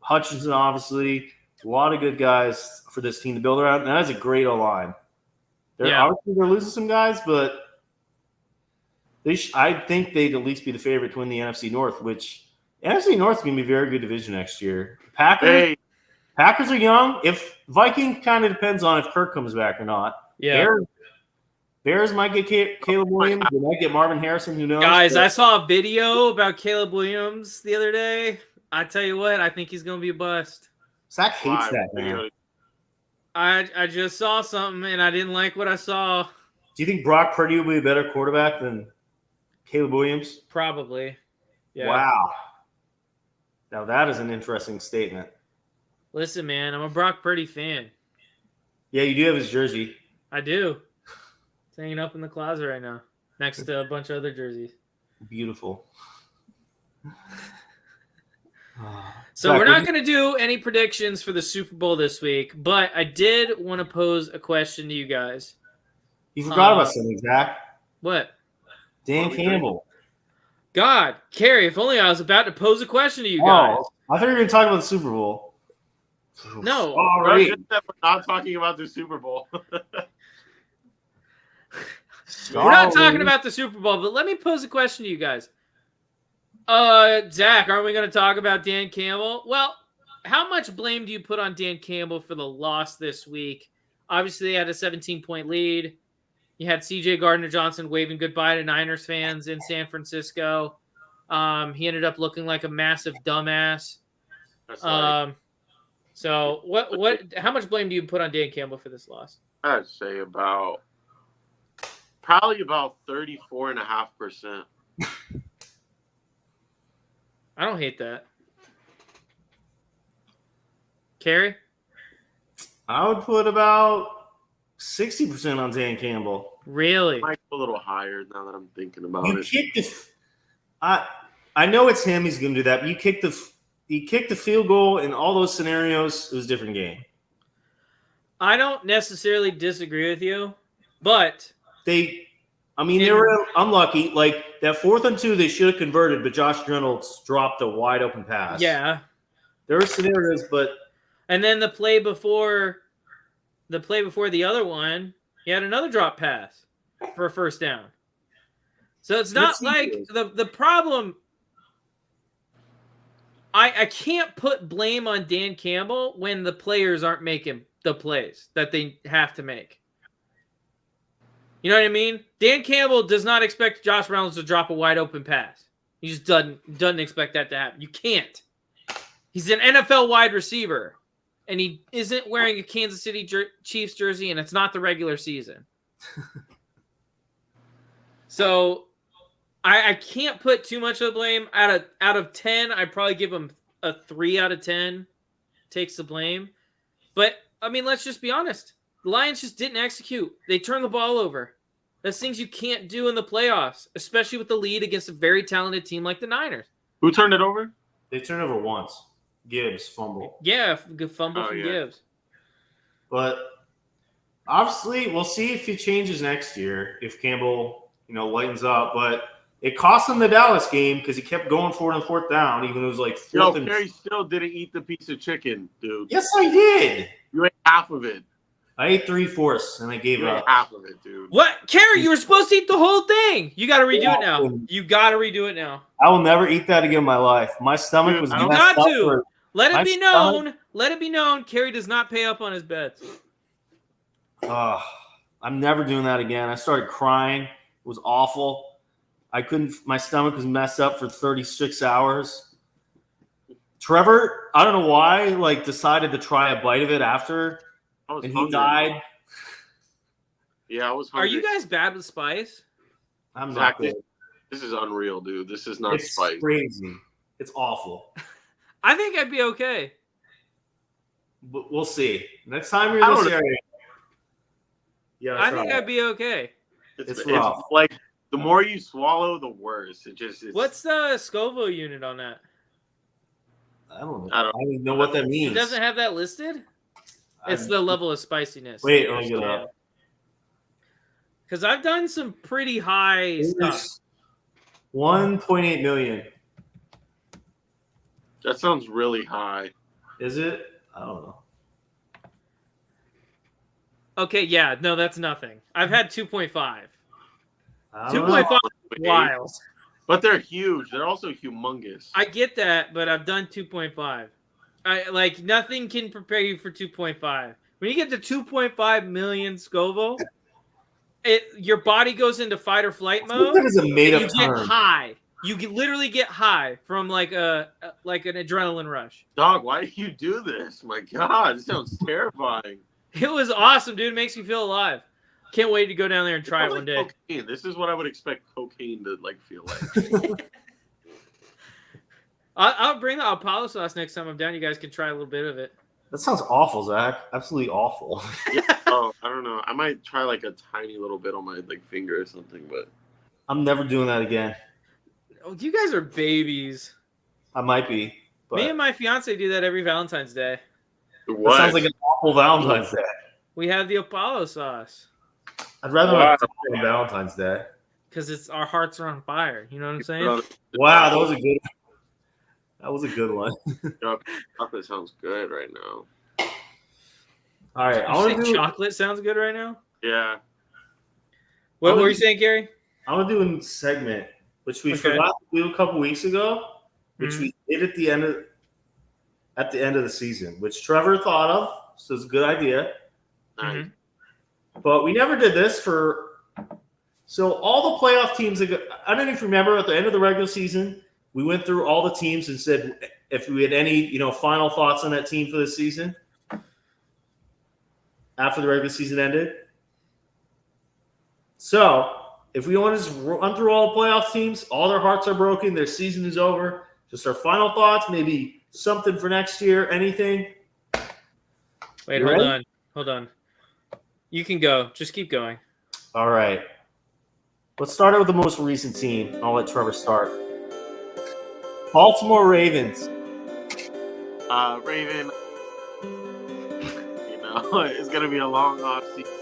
Hutchinson. Obviously, a lot of good guys for this team to build around. And that is a great O-line. Obviously they're losing some guys, but I think they'd at least be the favorite to win the NFC North, which NFC North is going to be a very good division next year. Packers are young. If Vikings kind of depends on if Kirk comes back or not. Yeah. Bears might get Caleb Williams. They might get Marvin Harrison. Who knows? Guys, I saw a video about Caleb Williams the other day. I tell you what, I think he's going to be a bust. Zach hates that, man. I just saw something, and I didn't like what I saw. Do you think Brock Purdy will be a better quarterback than Caleb Williams? Probably. Yeah. Wow. Now that is an interesting statement. Listen, man, I'm a Brock Purdy fan. Yeah, you do have his jersey. I do. It's hanging up in the closet right now, next to a bunch of other jerseys. Beautiful. So we're not going to do any predictions for the Super Bowl this week, but I did want to pose a question to you guys. You forgot about something, Zach. What? Dan Campbell. God, Carrie, if only I was about to pose a question to you guys. Oh, I thought you were going to talk about the Super Bowl. No. All Bro, right. just that we're not talking about the Super Bowl. We're not talking about the Super Bowl, but let me pose a question to you guys. Zach, aren't we going to talk about Dan Campbell? Well, how much blame do you put on Dan Campbell for the loss this week? Obviously, they had a 17-point lead. You had C.J. Gardner-Johnson waving goodbye to Niners fans in San Francisco. He ended up looking like a massive dumbass. That's like, So how much blame do you put on Dan Campbell for this loss? I'd say probably about 34.5%. I don't hate that. Carrie? I would put about 60% on Dan Campbell. Really? Might go a little higher now that I'm thinking about You it. kicked the. I know it's him. He's going to do that. But you kicked the field goal in all those scenarios. It was a different game. I don't necessarily disagree with you, but They were unlucky. Like that 4th and 2, they should have converted, but Josh Reynolds dropped a wide open pass. yeah. There were scenarios, but And then the play before the other one, he had another drop pass for a first down. So it's not like the problem. I can't put blame on Dan Campbell when the players aren't making the plays that they have to make. You know what I mean? Dan Campbell does not expect Josh Reynolds to drop a wide open pass. He just doesn't expect that to happen. You can't. He's an NFL wide receiver, and he isn't wearing a Kansas City Chiefs jersey, and it's not the regular season. So I can't put too much of the blame. Out of 10, I'd probably give him a 3 out of 10 takes the blame. But, I mean, let's just be honest. The Lions just didn't execute. They turned the ball over. That's things you can't do in the playoffs, especially with the lead against a very talented team like the Niners. Who turned it over? They turned over once. Gibbs fumble. Yeah, good fumble from Gibbs. But obviously, we'll see if he changes next year, if Campbell, lightens up. But it cost him the Dallas game because he kept going for it on fourth down, even though it was like fourth and... Kerry still didn't eat the piece of chicken, dude. Yes, I did. You ate half of it. I ate 3/4 and I gave You ate up. half of it, dude. What? Kerry, you were supposed to eat the whole thing. You got to redo it now. You got to redo it now. I will never eat that again in my life. My stomach was You messed got up to. Let it be stomach... known. Let it be known. Kerry does not pay up on his bets. I'm never doing that again. I started crying. It was awful. I couldn't. My stomach was messed up for 36 hours. Trevor, I don't know why, decided to try a bite of it after, and he died. Yeah, I was hungry. Are you guys bad with spice? I'm not good. This is unreal, dude. This is not spice. It's crazy. It's awful. I think I'd be okay. But we'll see. Next time you're in this area. Yeah, I think I'd be okay. It's rough. It's like the more you swallow, the worse. What's the Scoville unit on that? I don't know. I don't even know what that means. It doesn't have that listed? It's the level of spiciness. Wait, let me get it up. Because I've done some pretty high stuff. 1.8 million. That sounds really high. Is it? I don't know. Okay, yeah, no, that's nothing. I've had 2.5. 2.5 is wild. But they're huge. They're also humongous. I get that, but I've done 2.5. Nothing can prepare you for 2.5. When you get to 2.5 million Scoville, your body goes into fight or flight mode. That is a made-up term. You get high. You literally get high from an adrenaline rush. Dog, why do you do this? My God, this sounds terrifying. It was awesome, dude. It makes me feel alive. Can't wait to go down there and try it one day. Cocaine. This is what I would expect cocaine to feel like. I'll bring the Apollo sauce next time I'm down. You guys can try a little bit of it. That sounds awful, Zach. Absolutely awful. Yeah. Oh, I don't know. I might try a tiny little bit on my finger or something, but I'm never doing that again. Oh, you guys are babies. I might be. But... Me and my fiance do that every Valentine's Day. What? That sounds like an awful Valentine's Day. We have the Apollo sauce. I'd rather not talk on Valentine's Day. Because our hearts are on fire. You know what I'm saying? Wow, that was a good one. Chocolate sounds good right now. All right. Chocolate sounds good right now? Yeah. What were you saying, Gary? I'm going to do a segment, which we forgot to do a couple weeks ago, which we did at the end of the season, which Trevor thought of. So it's a good idea. Mm-hmm. But we never did this so all the playoff teams, I don't know if you remember at the end of the regular season, we went through all the teams and said if we had any, final thoughts on that team for the season after the regular season ended. So if we want to just run through all the playoff teams, all their hearts are broken, their season is over, just our final thoughts, maybe something for next year, anything. Wait, hold on. You can go. Just keep going. All right. Let's start out with the most recent team. I'll let Trevor start. Baltimore Ravens. Raven. It's gonna be a long off season.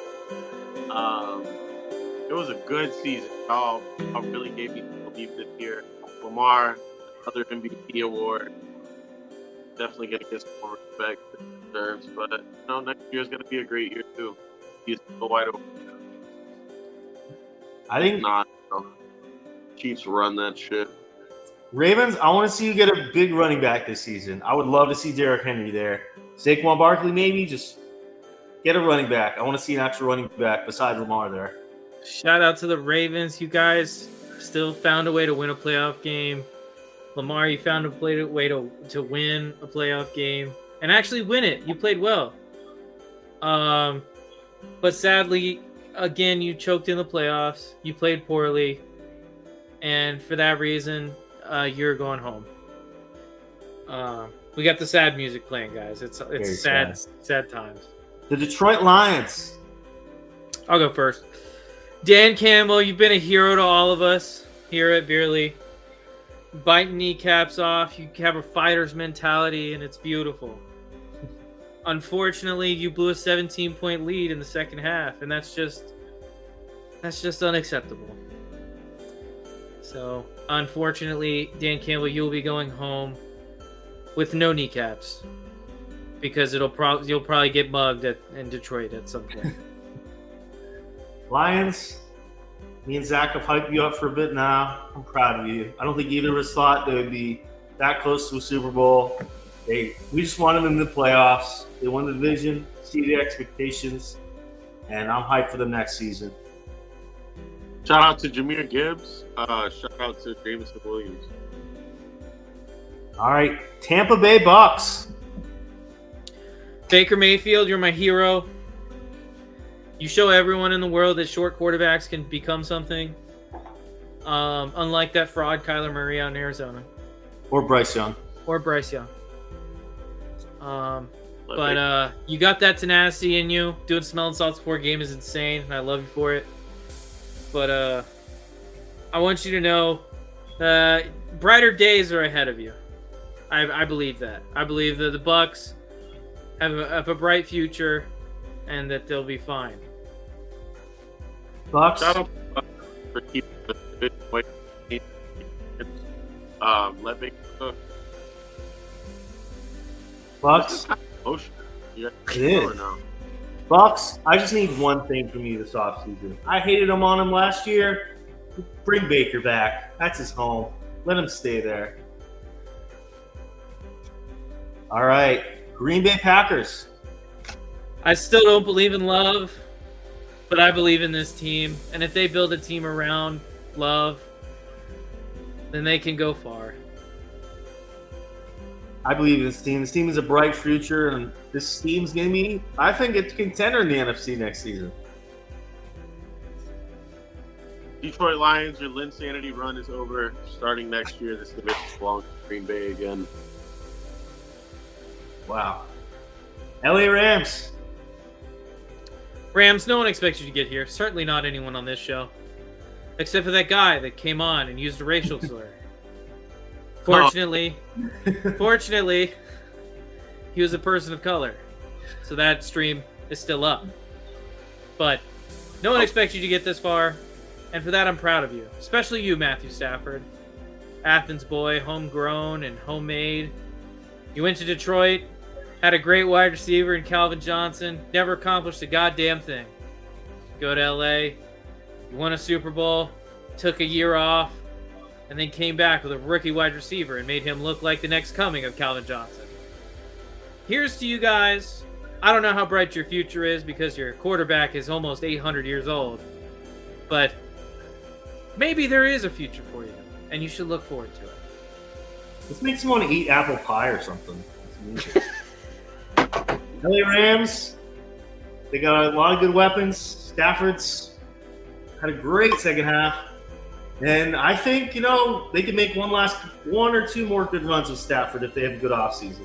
It was a good season. Y'all really gave me belief this year. Lamar, another MVP award. Definitely gonna get some more respect that he deserves. But next year is gonna be a great year too. He's so wide open. I think not. Chiefs run that shit. Ravens, I want to see you get a big running back this season. I would love to see Derrick Henry there. Saquon Barkley, maybe just get a running back. I want to see an actual running back besides Lamar there. Shout out to the Ravens. You guys still found a way to win a playoff game. Lamar, you found a way to win a playoff game and actually win it. You played well. But sadly, again, you choked in the playoffs. You played poorly. And for that reason, you're going home. We got the sad music playing, guys. It's sad times. The Detroit Lions. I'll go first. Dan Campbell, you've been a hero to all of us here at Beerly. Biting kneecaps off. You have a fighter's mentality, and it's beautiful. Unfortunately, you blew a 17-point lead in the second half, and that's just unacceptable. So, unfortunately, Dan Campbell, you'll be going home with no kneecaps because you'll probably get mugged in Detroit at some point. Lions, me and Zach have hyped you up for a bit now. I'm proud of you. I don't think either of us thought they would be that close to a Super Bowl. We just wanted them in the playoffs. They won the division, exceeded expectations, and I'm hyped for them next season. Shout out to Jahmyr Gibbs. Shout out to Jameson Williams. All right, Tampa Bay Bucks. Baker Mayfield, you're my hero. You show everyone in the world that short quarterbacks can become something. Unlike that fraud Kyler Murray out in Arizona. Or Bryce Young. But you got that tenacity in you. Doing smelling salts before a game is insane, and I love you for it. But I want you to know brighter days are ahead of you. I believe that. I believe that the Bucks have a bright future and that they'll be fine. Bucks. Shout out for keeping the division away from let Baker cook. Bucks. Yeah, It is. Bucks, I just need one thing from you this offseason. I hated him on him last year. Bring Baker back. That's his home. Let him stay there. All right. Green Bay Packers. I still don't believe in Love, but I believe in this team. And if they build a team around Love, then they can go far. I believe in this team. This team is a bright future, and this team's going to be, I think, a contender in the NFC next season. Detroit Lions, your Linsanity run is over. Starting next year, this division belongs to Green Bay again. Wow. LA Rams. Rams, no one expects you to get here. Certainly not anyone on this show. Except for that guy that came on and used a racial slur. Fortunately, he was a person of color. So that stream is still up. But no one expects you to get this far. And for that, I'm proud of you. Especially you, Matthew Stafford. Athens boy, homegrown and homemade. You went to Detroit, had a great wide receiver in Calvin Johnson, never accomplished a goddamn thing. Go to LA, you won a Super Bowl, took a year off, and then came back with a rookie wide receiver and made him look like the next coming of Calvin Johnson. Here's to you guys. I don't know how bright your future is because your quarterback is almost 800 years old. But maybe there is a future for you, and you should look forward to it. This makes me want to eat apple pie or something. LA Rams, they got a lot of good weapons. Stafford's had a great second half. And I think, they can make one or two more good runs with Stafford if they have a good offseason.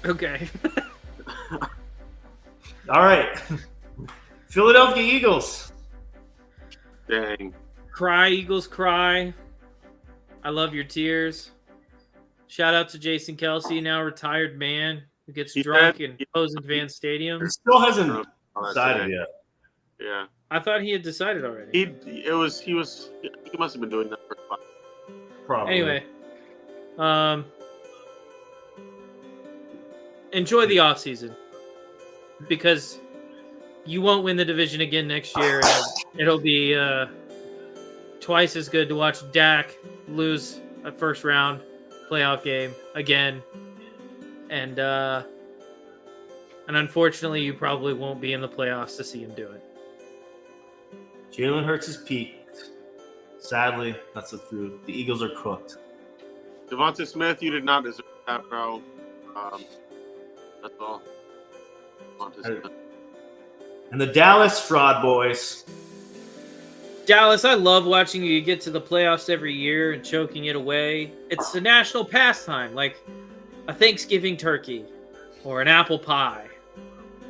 Okay. All right. Philadelphia Eagles. Dang. Cry, Eagles, cry. I love your tears. Shout out to Jason Kelsey, now retired man who gets drunk in Posen Van Stadium. He still hasn't decided yet. Yeah. I thought he had decided already. He must have been doing that for fun. Probably. Anyway, enjoy the offseason because you won't win the division again next year. And it'll be twice as good to watch Dak lose a first round playoff game again. And unfortunately, you probably won't be in the playoffs to see him do it. Jalen Hurts is peaked. Sadly, that's the truth. The Eagles are cooked. Devonta Smith, you did not deserve that, bro. That's all. And the Dallas Fraud Boys. Dallas, I love watching you get to the playoffs every year and choking it away. It's a national pastime, like a Thanksgiving turkey or an apple pie.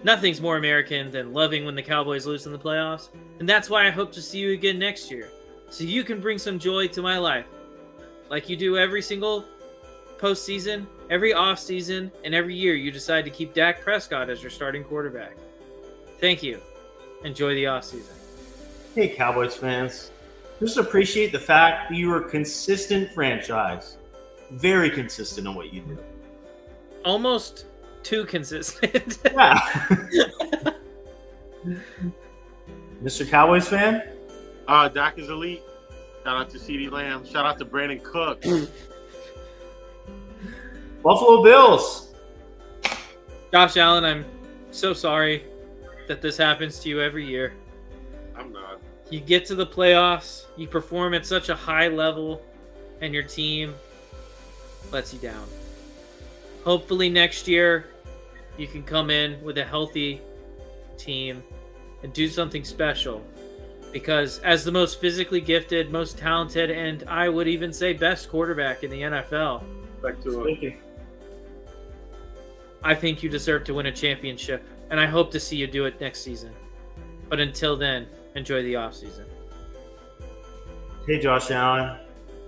Nothing's more American than loving when the Cowboys lose in the playoffs, and that's why I hope to see you again next year, so you can bring some joy to my life, like you do every single postseason, every offseason, and every year you decide to keep Dak Prescott as your starting quarterback. Thank you. Enjoy the offseason. Hey, Cowboys fans. Just appreciate the fact that you are a consistent franchise. Very consistent in what you do. Almost too consistent. Yeah. Mr. Cowboys fan? Dak is elite. Shout out to CeeDee Lamb. Shout out to Brandon Cooks. Buffalo Bills. Josh Allen, I'm so sorry that this happens to you every year. I'm not. You get to the playoffs, you perform at such a high level, and your team lets you down. Hopefully next year, you can come in with a healthy team and do something special. Because as the most physically gifted, most talented, and I would even say best quarterback in the NFL, Back to it. I think you deserve to win a championship, and I hope to see you do it next season. But until then, enjoy the offseason. Hey, Josh Allen.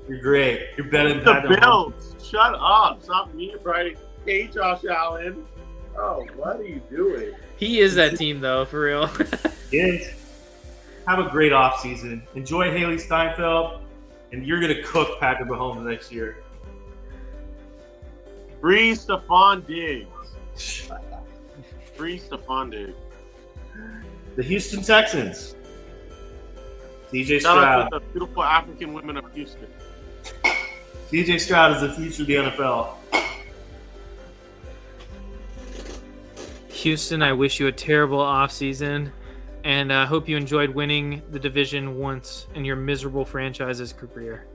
You're great. You're better than The Patrick Mahomes. Bills. Shut up. Stop me, right? Hey, Josh Allen. Oh, what are you doing? He is that team, though, for real. Kids, have a great offseason. Enjoy Haley Steinfeld, and you're going to cook Patrick Mahomes next year. Free Stephon Diggs. Free Stephon Diggs. The Houston Texans. CJ Shout out Stroud. to the beautiful African women of Houston. CJ Stroud is the future of the NFL. Houston, I wish you a terrible offseason, and I hope you enjoyed winning the division once in your miserable franchise's career.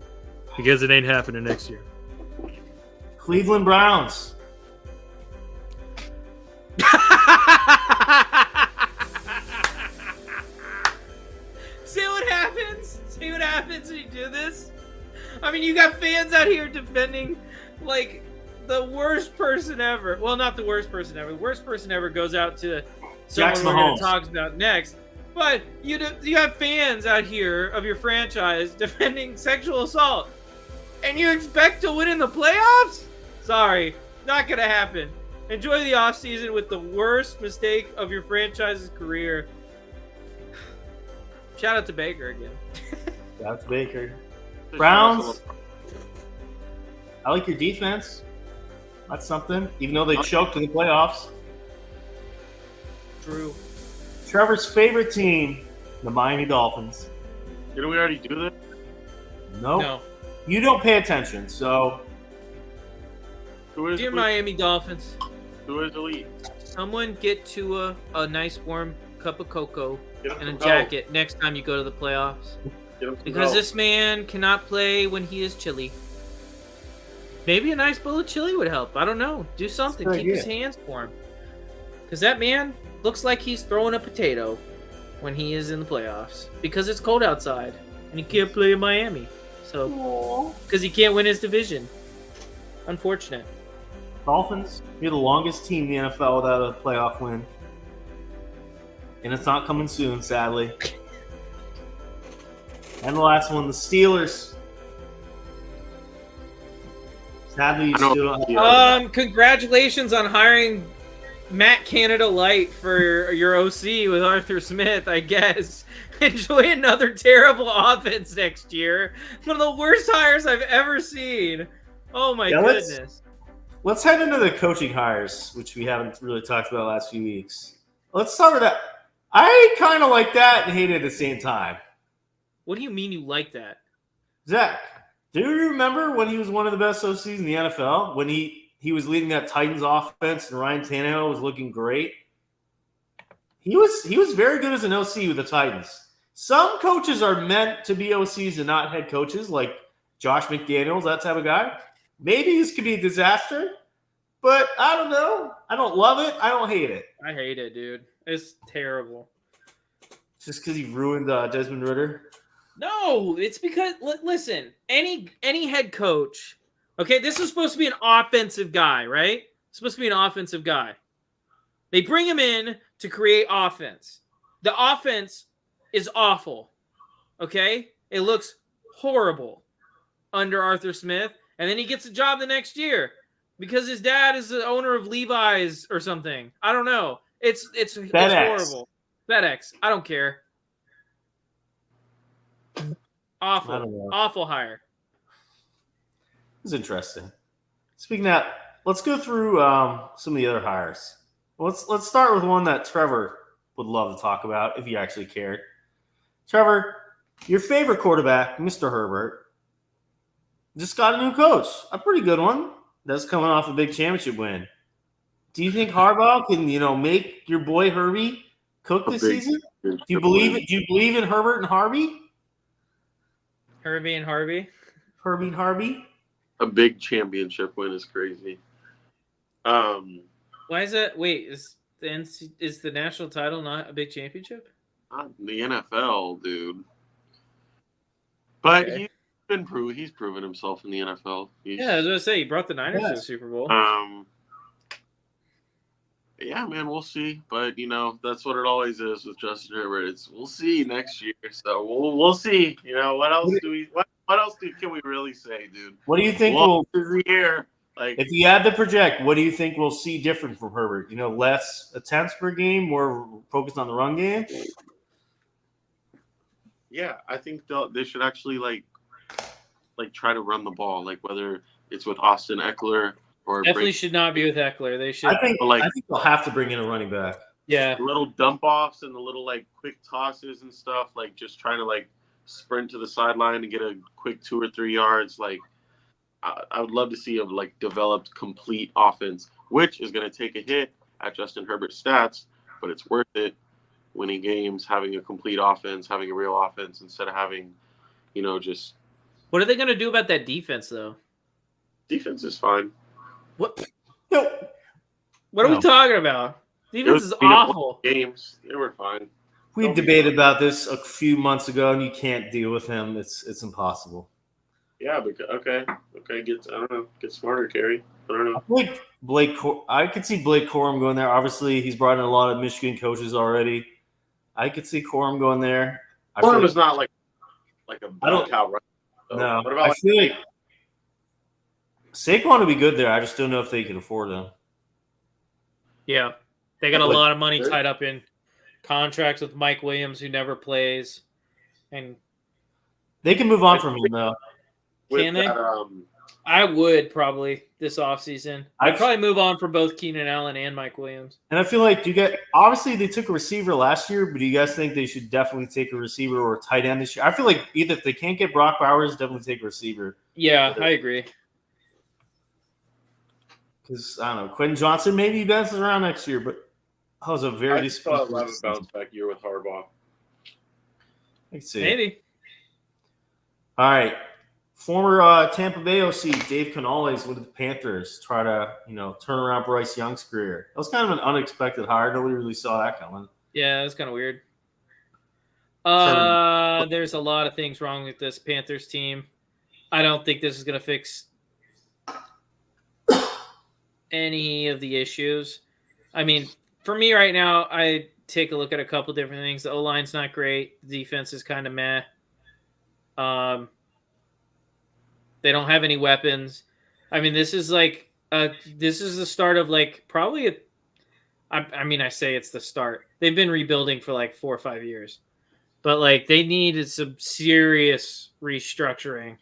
Because it ain't happening next year. Cleveland Browns. See what happens? See what happens when you do this? I mean, you got fans out here defending, like, the worst person ever. Well, not the worst person ever. The worst person ever goes out to someone Jackson we're going Mahomes. to talk about next. But you have fans out here of your franchise defending sexual assault. And you expect to win in the playoffs? Sorry, not going to happen. Enjoy the offseason with the worst mistake of your franchise's career. Shout out to Baker again. Shout out to Baker. Browns. I like your defense. That's something. Even though they choked in the playoffs. True. Trevor's favorite team, the Miami Dolphins. Didn't we already do this? Nope. No. You don't pay attention, so Who is Dear elite? Miami Dolphins, Who is elite? someone get to a nice warm cup of cocoa Get him and a some jacket next time you go to the playoffs. help. Get him some Because help. this man cannot play when he is chilly. Maybe a nice bowl of chili would help. I don't know. Do something. That's a Keep good his hands warm. Because that man looks like he's throwing a potato when he is in the playoffs. Because it's cold outside. And he can't play in Miami. So, because he can't win his division. Unfortunate. Dolphins, you're the longest team in the NFL without a playoff win. And it's not coming soon, sadly. And the last one, the Steelers. Sadly, you I know- still don't have Yeah. Congratulations on hiring Matt Canada Light for your OC with Arthur Smith, I guess. Enjoy another terrible offense next year. One of the worst hires I've ever seen. Oh my Yeah, goodness. Let's head into the coaching hires, which we haven't really talked about the last few weeks. Let's start with that. I kind of like that and hate it at the same time. What do you mean you like that? Zach, do you remember when he was one of the best OCs in the NFL? When he was leading that Titans offense and Ryan Tannehill was looking great? He was very good as an OC with the Titans. Some coaches are meant to be OCs and not head coaches, like Josh McDaniels, that type of guy. Maybe this could be a disaster, But I don't know. I don't love it. I don't hate it. I hate it, dude. It's terrible. Just because he ruined Desmond Ritter. No, it's because listen, any head coach. Okay, this is supposed to be an offensive guy, right? It's supposed to be an offensive guy. They bring him in to create offense. The offense is awful. Okay, it looks horrible under Arthur Smith, and then he gets a job the next year because his dad is the owner of Levi's or something. I don't know. It's horrible. FedEx. I don't care. Awful hire. It's interesting. Speaking of that, let's go through some of the other hires. Let's start with one that Trevor would love to talk about if he actually cared. Trevor, your favorite quarterback, Mr. Herbert, just got a new coach, a pretty good one. That's coming off a big championship win. Do you think Harbaugh can, make your boy Herbie cook this season? Do you believe it? Do you believe in Herbert and Harvey? Herbie and Harvey. Herbie and Harvey. A big championship win is crazy. Why is that? Wait, is the national title not a big championship? Not the NFL, dude. But Okay. he's proven himself in the NFL. Yeah, I was gonna say he brought the Niners to the Super Bowl. Yeah, man, we'll see. But that's what it always is with Justin Herbert. We'll see next year. So we'll see. What else can we really say, dude? What do you think every year? Like, if you had to project, what do you think we'll see different from Herbert? Less attempts per game, more focused on the run game? Yeah, I think they should actually like try to run the ball, like whether it's with Austin Eckler or Definitely should not be with Eckler. They should. I think they'll have to bring in a running back. Yeah, the little dump offs and the little quick tosses and stuff, just trying to sprint to the sideline and get a quick 2 or 3 yards. I would love to see a developed complete offense, which is going to take a hit at Justin Herbert's stats, but it's worth it. Winning games, having a complete offense, having a real offense instead of having, just. What are they going to do about that defense, though? Defense is fine. What? What are we talking about? Defense is awful. Games, they were fine. We debated about this a few months ago, and you can't deal with him. It's impossible. Yeah, but okay. Get smarter, Kerry. I don't know. I could see Blake Corum going there. Obviously, he's brought in a lot of Michigan coaches already. I could see Corum going there. Corum is not like a bell cow, right? So no, what about I feel like Saquon would be good there. I just don't know if they can afford him. Yeah, they got a lot of money tied up in contracts with Mike Williams, who never plays, and they can move on from him though. Can they? I would probably this offseason. I'd probably move on for both Keenan Allen and Mike Williams. And I feel like obviously they took a receiver last year, but do you guys think they should definitely take a receiver or a tight end this year? I feel like either if they can't get Brock Bowers, definitely take a receiver. Yeah, I agree. Because I don't know, Quentin Johnson maybe bounces around next year, but that was a very. I thought I'll have a bounce back year with Harbaugh. Let's see. Maybe. All right. Former Tampa Bay OC Dave Canales with the Panthers try to, turn around Bryce Young's career. That was kind of an unexpected hire. Nobody really saw that coming. Yeah, that's kind of weird. There's a lot of things wrong with this Panthers team. I don't think this is going to fix any of the issues. I mean, for me right now, I take a look at a couple different things. The O-line's not great. The defense is kind of meh. They don't have any weapons. I mean, this is the start of probably I say it's the start. They've been rebuilding for 4 or 5 years. But they needed some serious restructuring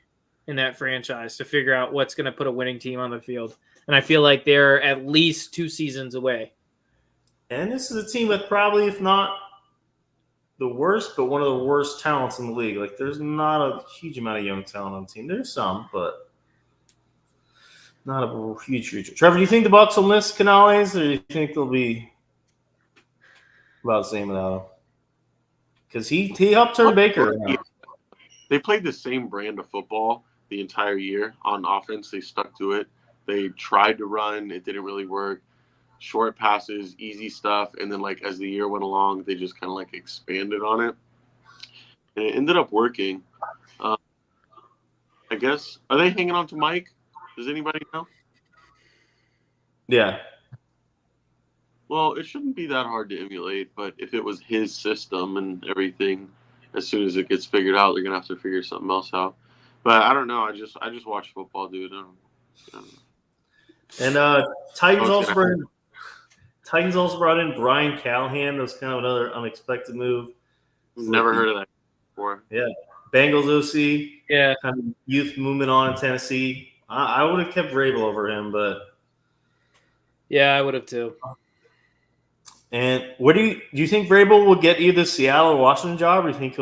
in that franchise to figure out what's going to put a winning team on the field. And I feel like they're at least 2 seasons away. And this is a team that probably, if not the worst, but one of the worst talents in the league. There's not a huge amount of young talent on the team. There's some, but not a huge future. Trevor, do you think the Bucs will miss Canales, or do you think they'll be about the same without him? Because he helped turn Baker around. They played the same brand of football the entire year on offense. They stuck to it. They tried to run, it didn't really work. Short passes, easy stuff, and then like as the year went along, they just kind of like expanded on it, and it ended up working. I guess, are they hanging on to Mike? Does anybody know? Yeah. Well, it shouldn't be that hard to emulate, but if it was his system and everything, as soon as it gets figured out, they're gonna have to figure something else out. But I don't know. I just watch football, dude. I don't know. And Titans also brought in Brian Callahan. That was kind of another unexpected move. Never heard of that before. Yeah. Bengals OC. Yeah. Kind of youth movement on in Tennessee. I would have kept Vrabel over him, but Yeah, I would have too. And what do you think Vrabel will get either Seattle or Washington job, or do you think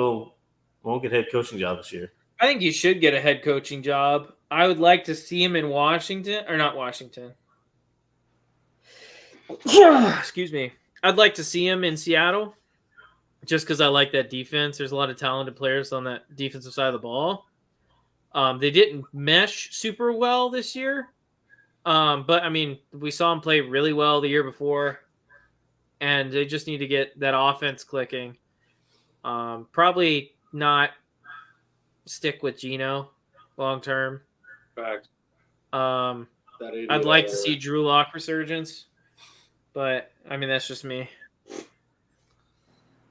won't get head coaching job this year? I think he should get a head coaching job. I would like to see him in Washington, or not Washington. Excuse me. I'd like to see him in Seattle just because I like that defense. There's a lot of talented players on that defensive side of the ball. They didn't mesh super well this year. But, I mean, we saw him play really well the year before, and they just need to get that offense clicking. Probably not stick with Geno long term. Fact. I'd like to see Drew Lock resurgence, but, I mean, that's just me.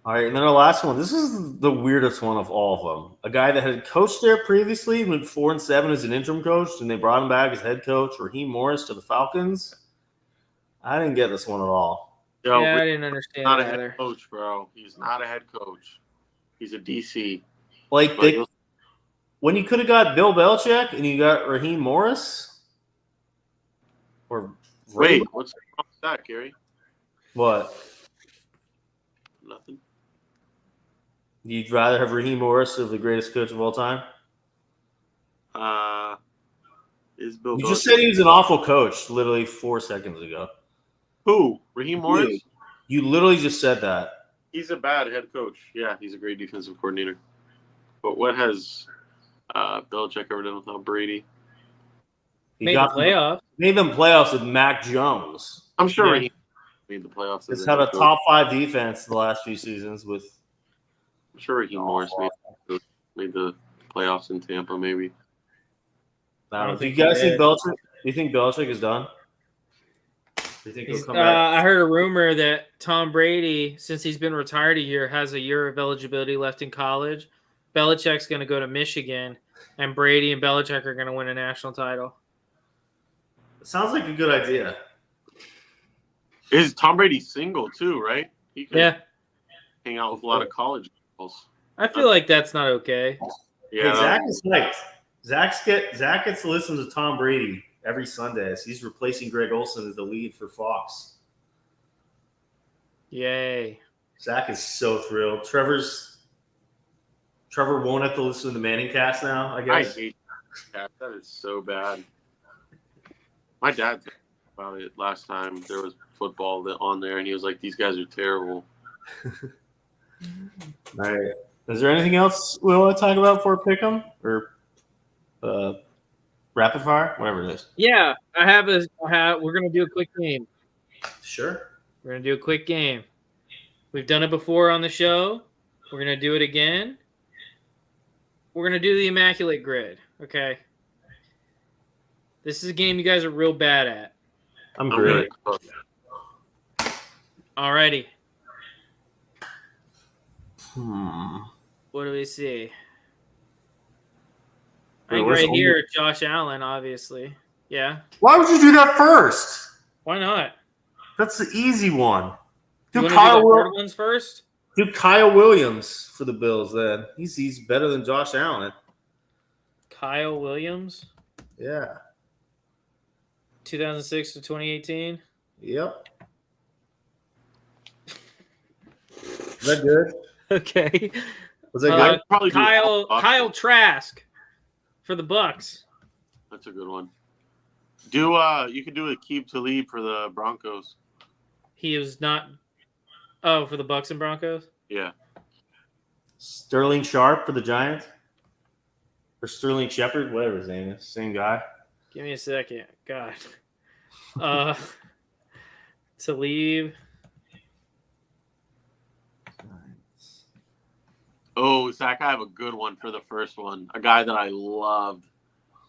All right, and then our last one. This is the weirdest one of all of them. A guy that had coached there previously, went 4-7 as an interim coach, and they brought him back as head coach, Raheem Morris, to the Falcons. I didn't get this one at all. Yo, I didn't understand not that a either. head coach, bro. He's not a head coach. He's a DC. Like when you could have got Bill Belichick and you got Raheem Morris, or wait, what's wrong with that, Gary? What? Nothing. You'd rather have Raheem Morris as the greatest coach of all time? Is Bill? You just said he was an awful coach literally 4 seconds ago. Who? Raheem Morris? You literally just said that. He's a bad head coach. Yeah, he's a great defensive coordinator. But what has Belichick ever done without Brady? He Made the playoffs. Made them playoffs with Mac Jones. I'm sure Yeah. Raheem made the playoffs. He's had a top 5 defense the last few seasons with. I'm sure Raheem Morris made the playoffs in Tampa, maybe. Do you guys think Belichick? Do you think Belichick is done? Do you think he'll come back? I heard a rumor that Tom Brady, since he's been retired a year, has a year of eligibility left in college. Belichick's going to go to Michigan, and Brady and Belichick are going to win a national title. It sounds like a good idea. Is Tom Brady single too, right? He could hang out with a lot of college girls. I feel like that's not okay. Yeah, Hey, Zach is hyped. Zach gets to listen to Tom Brady every Sunday as he's replacing Greg Olsen as the lead for Fox. Yay. Zach is so thrilled. Trevor won't have to listen to the Manning cast now, I guess. I hate that. That is so bad. My dad talked about it last time. There was football on there, and he was like, "These guys are terrible." All right. Is there anything else we want to talk about before pick'em or rapid fire, whatever it is? Yeah, we're going to do a quick game. Sure. We're going to do a quick game. We've done it before on the show. We're going to do it again. We're going to do the Immaculate Grid, okay? This is a game you guys are real bad at. I'm great. Alrighty. What do we see? I think right here, Josh Allen, obviously. Yeah. Why would you do that first? Why not? That's the easy one. You Do want to do Kyle, the hard ones first? do Kyle Williams for the Bills then. He's better than Josh Allen. Kyle Williams, Yeah. 2006 to 2018. Yep. Is that good? Okay. Was that good? Probably do Kyle Trask for the Bucks. That's a good one. You could do Aqib Talib for the Broncos. He was not. Oh, for the Bucks and Broncos. Yeah. Sterling Sharp for the Giants. Or Sterling Shepard, whatever his name is. Same guy. Give me a second. God. To leave. Oh, Zach, I have a good one for the first one. A guy that I loved.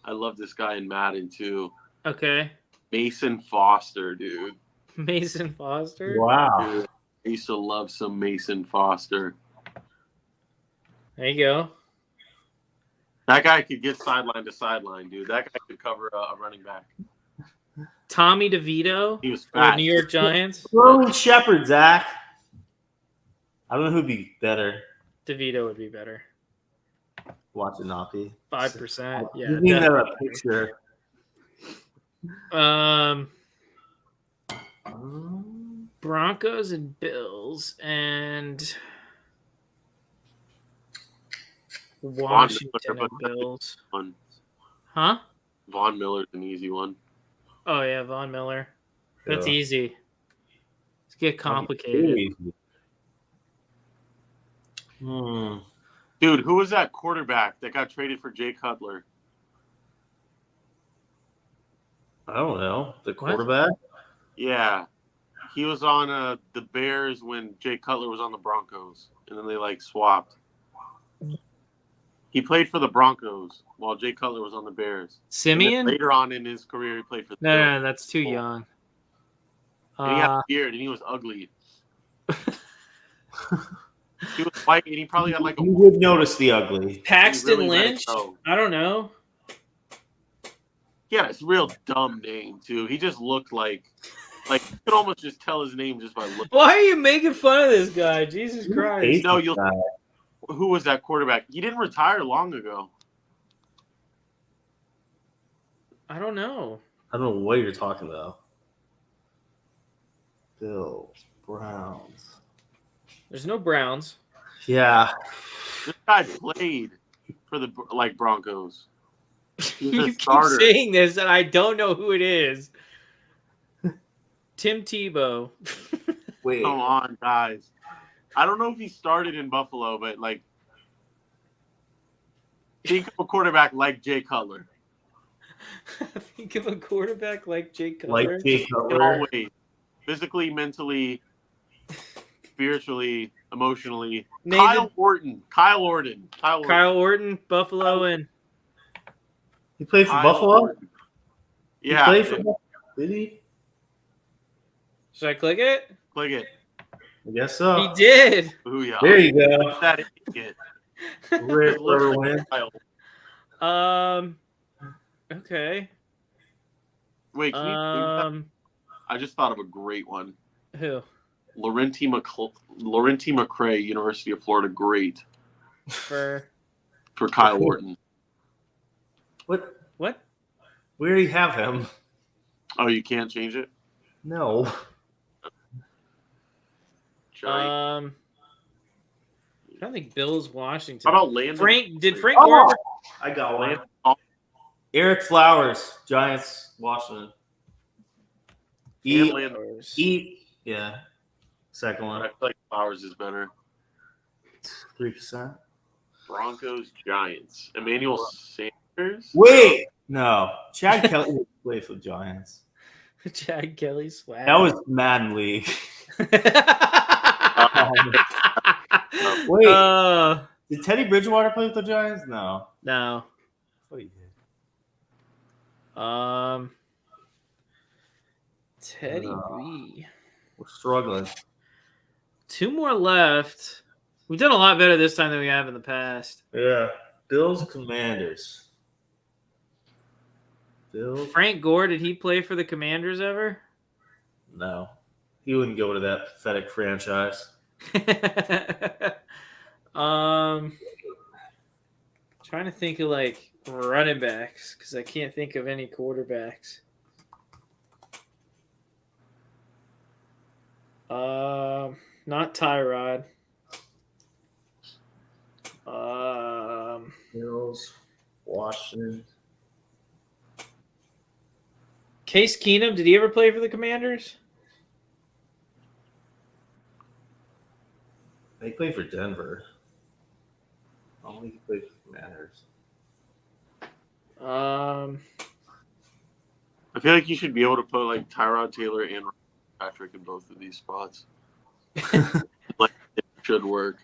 I love this guy in Madden too. Okay. Mason Foster, dude. Mason Foster. Wow. Dude, I used to love some Mason Foster. There you go. That guy could get sideline to sideline, dude. That guy could cover a running back. Tommy DeVito. He was For the fast. New York Giants. Sterling Shepard, Zach. I don't know who'd be better. DeVito would be better. Watch it not be. 5%. Yeah. You need definitely. a picture. Broncos and Bills and Washington and Bills. One. Huh? Von Miller's an easy one. Oh yeah, Von Miller. That's Yeah. easy. Let's get complicated. Dude, who was that quarterback that got traded for Jay Cutler? I don't know. The quarterback? Yeah. He was on the Bears when Jay Cutler was on the Broncos. And then they swapped. He played for the Broncos while Jay Cutler was on the Bears. Simeon? Later on in his career, he played for the No, Bills. no, that's too young. And he had a beard and he was ugly. He was white and he probably had a You would notice the ugly. Paxton really let it Lynch? go. I don't know. He had a real dumb name too. He just looked like you could almost just tell his name just by looking. Why are you making fun of this guy? Jesus Christ. No, who was that quarterback? He didn't retire long ago. I don't know. I don't know what you're talking about. Bills, Browns. There's no Browns. Yeah. This guy played for the Broncos. He was You a keep starter. saying this, and I don't know who it is. Tim Tebow. Wait. Come on, guys. I don't know if he started in Buffalo, but think of a quarterback like Jay Cutler. Think of a quarterback like Jake Cutler. Like Jay In Cutler. all ways. Physically, mentally, spiritually, emotionally. Name Kyle Orton. Kyle Orton. Kyle Orton, Buffalo, and He played for Kyle Buffalo? Orton. He Yeah. played for Buffalo? Did he? should I click it? Click it. I guess so. He did. Booyah. There you go. What's that idiot? Rick It looks like Irwin. Kyle. Okay. Wait, can you I just thought of a great one. Who? Laurenti McCray, University of Florida, great For Kyle Orton. What? what? We already have him. Oh, you can't change it? No. Giant. I don't think Bills Washington. How about Landon? Frank Oh, Gore? I got one. Landon? Eric Flowers, Giants, Washington. And Landon. Yeah. Second I one. feel like Flowers is better. 3%. Broncos, Giants. Emmanuel Sanders? Wait. No. Chad Kelly played for the Giants. Chad Kelly swag. That was Madden League. Wait. Did Teddy Bridgewater play with the Giants? No. No. Oh, he did. Teddy B. We're struggling. 2 more left. We've done a lot better this time than we have in the past. Yeah. Bills Commanders. Bills? Frank Gore, did he play for the Commanders ever? No. He wouldn't go to that pathetic franchise. Trying to think of running backs because I can't think of any quarterbacks. Not Tyrod. Bills, Washington. Case Keenum, did he ever play for the Commanders? They play for Denver. I don't think he played for the Commanders. I feel like you should be able to put like Tyrod Taylor and Patrick in both of these spots. Like it should work.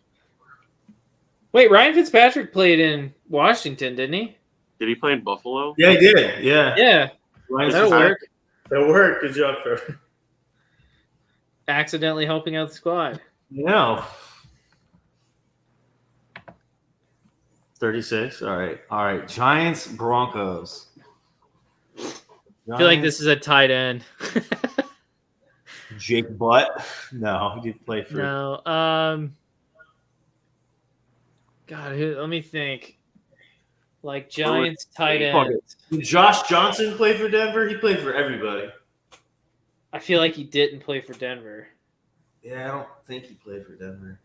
Wait, Ryan Fitzpatrick played in Washington, didn't he? Did he play in Buffalo? Yeah, he did. Yeah. Yeah, Ryan's that'll just- work. That worked. Good job, Trevor. Accidentally helping out the squad. No. 36. All right. Giants, Broncos. I feel like this is a tight end. Jake Butt. No, he didn't play for. No. God, let me think. Like Giants tight ends. Did Josh Johnson play for Denver? He played for everybody. I feel like he didn't play for Denver. Yeah, I don't think he played for Denver.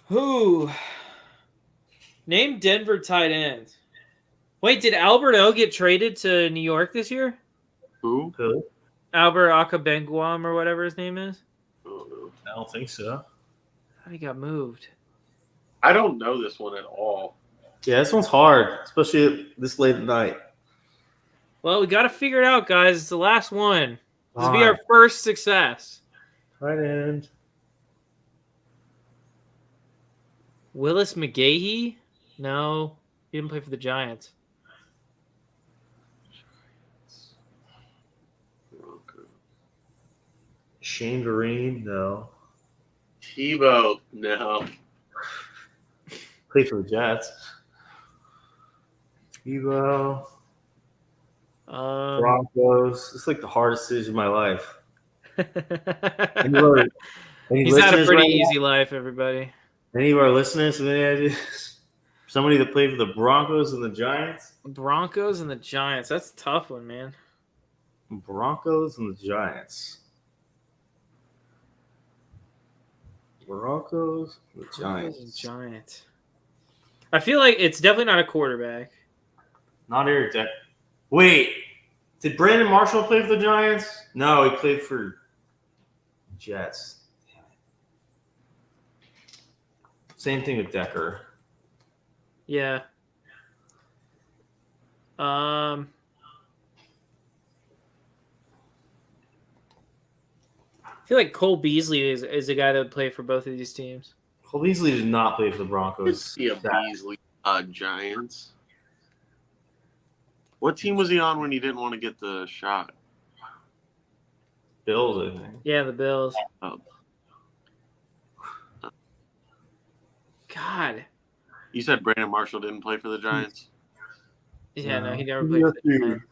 Who? Name Denver tight end. Wait, did Albert O get traded to New York this year? Who? Albert Akabenguam or whatever his name is? I don't think so. How he got moved? I don't know this one at all. Yeah, this one's hard, especially this late at night. Well, we got to figure it out, guys. It's the last one. This will be All our right. first success. Tight end. Willis McGahee? No, he didn't play for the Giants. Shane Vereen, no. Tebow, no. Played for the Jets. Tebow. Broncos. It's like the hardest decision of my life. He's had a pretty easy life, everybody. Any of our listeners have any ideas? Somebody that played for the Broncos and the Giants? Broncos and the Giants. That's a tough one, man. Broncos and the Giants. Broncos and the Broncos and Giants. Giants. I feel like it's definitely not a quarterback. Not Eric Deck. Wait, did Brandon Marshall play for the Giants? No, he played for Jets. Damn it. Same thing with Decker. Yeah. I feel like Cole Beasley is a guy that would play for both of these teams. Cole Beasley did not play for the Let's Broncos. see a Beasley Giants. What team was he on when he didn't want to get the shot? Bills, I think. Yeah, the Bills. Oh. God. You said Brandon Marshall didn't play for the Giants? Yeah, no, he never Who played do for the you Giants.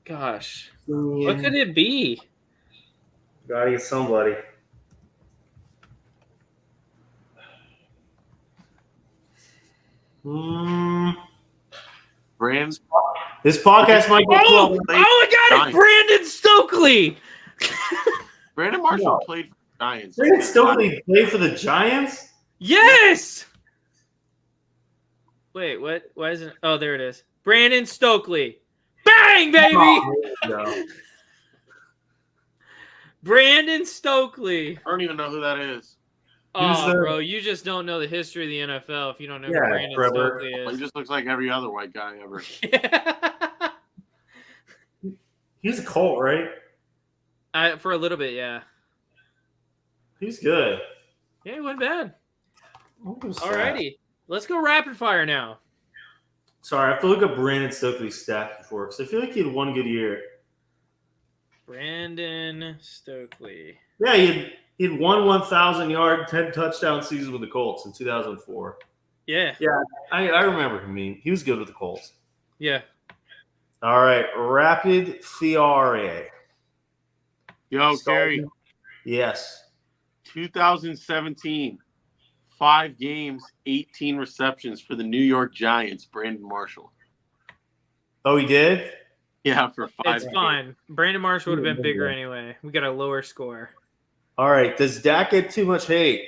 Gosh. What could it be? Gotta get somebody. Brand? This podcast might go Oh, 12. I got it! Brandon Stokely! Brandon Marshall No. played for the Giants. Brandon Stokely played for the Giants? Yes! Wait, what? Why isn't it? Oh, there it is. Brandon Stokely. Bang, baby! Oh, no. Brandon Stokely. I don't even know who that is. Who's Oh, the- bro, you just don't know the history of the NFL if you don't know who Yeah, Brandon Trevor. Stokely He is. just looks like every other white guy ever. He was a Colt, right? For a little bit, yeah. He was good. Yeah, it went bad. What was that? Alrighty. Let's go rapid fire now. Sorry, I have to look up Brandon Stokely's stats before because I feel like he had one good year. Brandon Stokely. Yeah, he had one 1,000-yard, 10 touchdown season with the Colts in 2004. Yeah. I remember him. He was good with the Colts. Yeah. All right, rapid fire. Yo, Gary, Yes. 2017, 5 games, 18 receptions for the New York Giants, Brandon Marshall. Oh, he did? Yeah, for 5 It's games. fine. Brandon Marshall would have been bigger anyway. We got a lower score. All right. Does Dak get too much hate?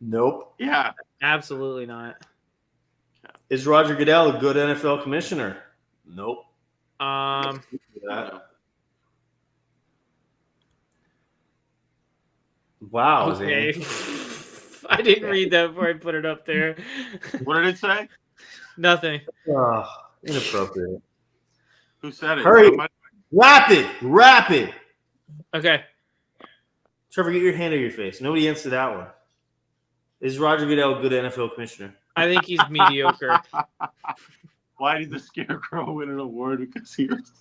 Nope. Yeah. Absolutely not. Is Roger Goodell a good NFL commissioner? Nope. Um, That. Wow, Okay. Zane. I didn't read that before I put it up there. What did it say? Nothing. Inappropriate. Who said it? Hurry. Somebody? Rapid. Okay. Trevor, get your hand on your face. Nobody answered that one. Is Roger Goodell a good NFL commissioner? I think he's mediocre. Why did the Scarecrow win an award? Because he was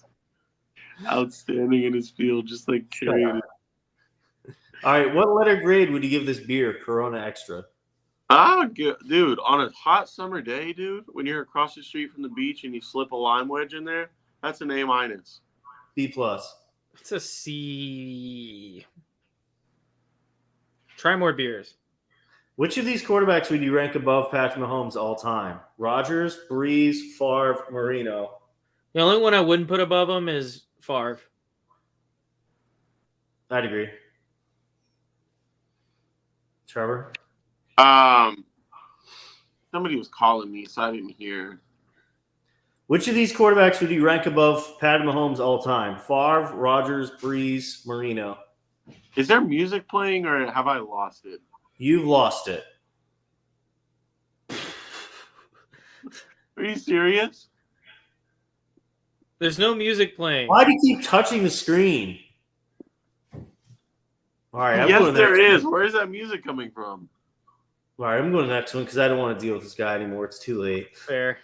outstanding in his field, just like carried it. All right, what letter grade would you give this beer, Corona Extra? Dude, on a hot summer day, dude, when you're across the street from the beach and you slip a lime wedge in there, that's an A-. B+. It's a C. Try more beers. Which of these quarterbacks would you rank above Patrick Mahomes all time? Rodgers, Breeze, Favre, Marino. The only one I wouldn't put above him is Favre. I'd agree. Trevor? Somebody was calling me, so I didn't hear. Which of these quarterbacks would you rank above Patrick Mahomes all time? Favre, Rodgers, Breeze, Marino. Is there music playing, or have I lost it? You've lost it. Are you serious? There's no music playing. Why do you keep touching the screen? All right, Yes, there is. Where is that music coming from? All right, I'm going to the next one because I don't want to deal with this guy anymore. It's too late. Fair.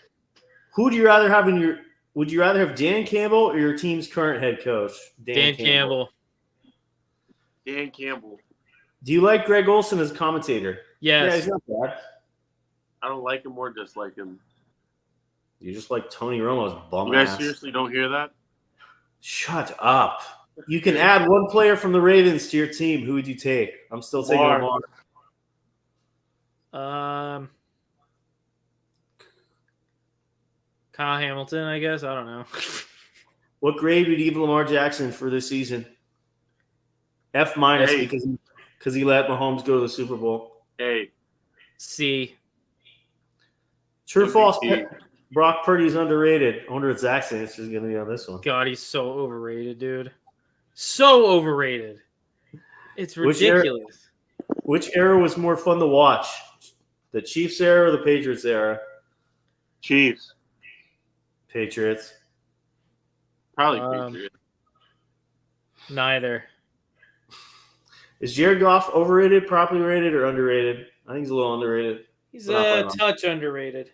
Who would you rather have in your? Would you rather have Dan Campbell or your team's current head coach? Dan Campbell. Dan Campbell. Do you like Greg Olson as commentator? Yes. Yeah, he's not bad. I don't like him or dislike him. You just like Tony Romo's bum You guys ass. seriously don't hear that? Shut up. You can add one player from the Ravens to your team. Who would you take? I'm still taking Lamar. Lamar. Kyle Hamilton, I guess. I don't know. What grade would you give Lamar Jackson for this season? F- Hey. because he let Mahomes go to the Super Bowl. Hey, C. True or false? MVP. Brock Purdy's underrated. I wonder what Zach's answer is going to be on this one. God, he's so overrated, dude. So overrated. It's Which era- ridiculous. Which era was more fun to watch? The Chiefs era or the Patriots era? Chiefs. Patriots. Probably Um, Patriots. Neither. Is Jared Goff overrated, properly rated, or underrated? I think he's a little underrated. He's We're not a playing on. touch underrated.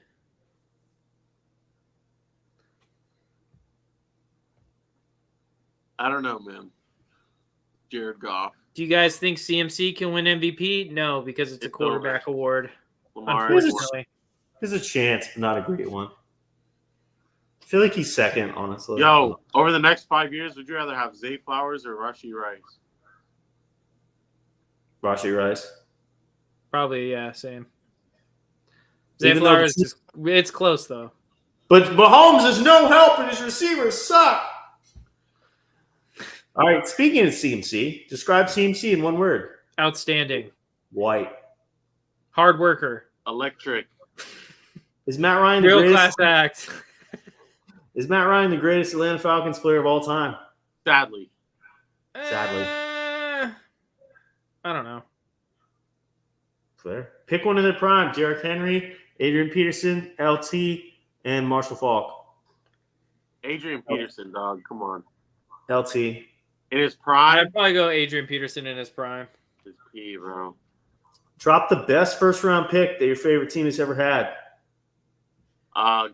I don't know, man. Jared Goff. Do you guys think CMC can win MVP? No, because it's a It's quarterback award. Lamar. Unfortunately. There's a chance, but not a great one. I feel like he's second, honestly. Yo, over the next 5 years, would you rather have Zay Flowers or Rashee Rice? Rashee Rice. Probably, yeah, same. Zay Even though Flowers is it's close though. But Mahomes is no help, and his receivers suck. All right, speaking of CMC, describe CMC in one word. Outstanding. White. Hard worker. Electric. Is Matt Ryan the Real greatest? class act. Is Matt Ryan the greatest Atlanta Falcons player of all time? Sadly. Sadly. I don't know. Fair. Pick one in their prime. Derrick Henry, Adrian Peterson, LT, and Marshall Faulk. Adrian Peterson, dog. Come on. LT. In his prime, I'd probably go Adrian Peterson in his prime. is key, bro. Drop the best first-round pick that your favorite team has ever had.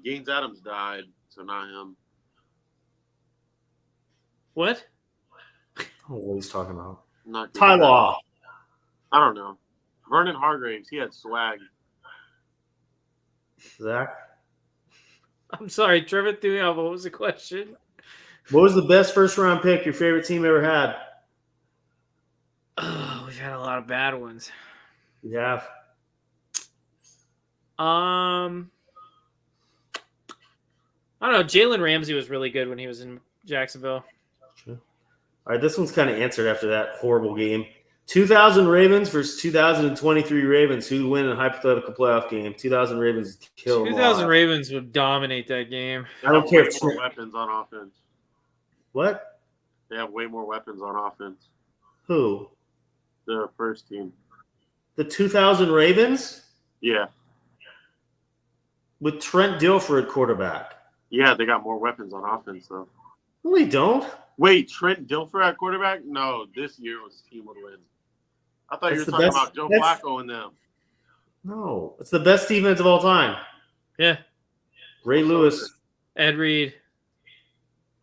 Gaines Adams died, so not him. What? I don't know what he's talking about. Not Gaines Ty Adams. Law. I don't know. Vernon Hargraves, he had swag. Zach. I'm sorry, Trevor threw me off. What was the question? What was the best first-round pick your favorite team ever had? Oh, we've had a lot of bad ones. You have. I don't know. Jalen Ramsey was really good when he was in Jacksonville. All right, this one's kind of answered after that horrible game. 2000 Ravens versus 2023 Ravens. Who'd win in a hypothetical playoff game? 2000 Ravens kill them 2000 all. Ravens would dominate that game. I don't care if Way more weapons on offense. What? They have way more weapons on offense. Who? the first team. The 2000 Ravens Yeah. with Trent Dilfer at quarterback. Yeah, they got more weapons on offense, though. No, they don't. Wait, Trent Dilfer at quarterback? No, this year was team would win. I thought you were That's the talking best- about Joe that's- Flacco and them. No, it's the best defense of all time. Yeah. Ray Lewis. Ed Reed.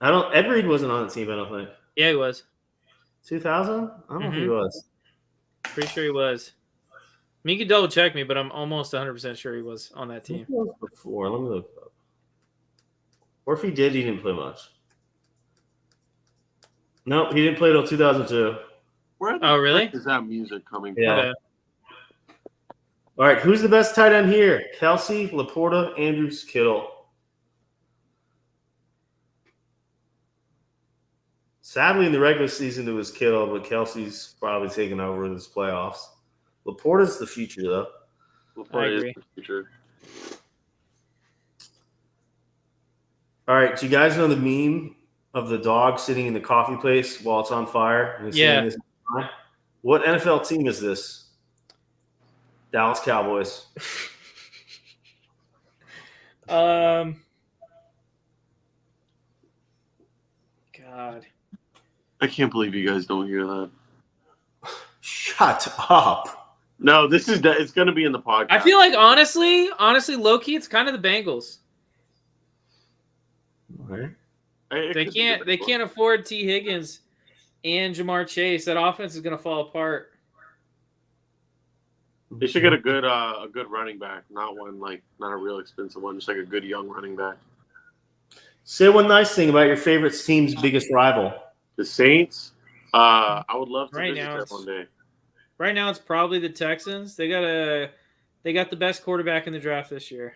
Ed Reed wasn't on the team, I don't think. Yeah, he was. 2000? I don't know if he was. Pretty sure he was. I mean, you can double check me, but I'm almost 100% sure he was on that team. Who was before? Let me look it up. Or if he did, he didn't play much. Nope, he didn't play till 2002. Where the Oh, really? heck is that music coming Yeah. Okay. All right, who's the best tight end here? Kelsey, Laporta, Andrews, Kittle. Sadly, in the regular season, it was Kittle, but Kelsey's probably taking over in this playoffs. Laporta's the future, though. Before I it is agree. the future. All right, do you guys know the meme of the dog sitting in the coffee place while it's on fire? And it's Yeah. saying this? What NFL team is this? Dallas Cowboys. God. I can't believe you guys don't hear that. Shut up. No, it's going to be in the podcast. I feel like honestly, low-key, it's kind of the Bengals. All right. They can't afford T. Higgins and Jamar Chase. That offense is going to fall apart. They should get a good running back, not a real expensive one, just like a good young running back. Say one nice thing about your favorite team's biggest rival. The Saints. I would love to Right visit now that it's- one day. Right now, it's probably the Texans. They got the best quarterback in the draft this year.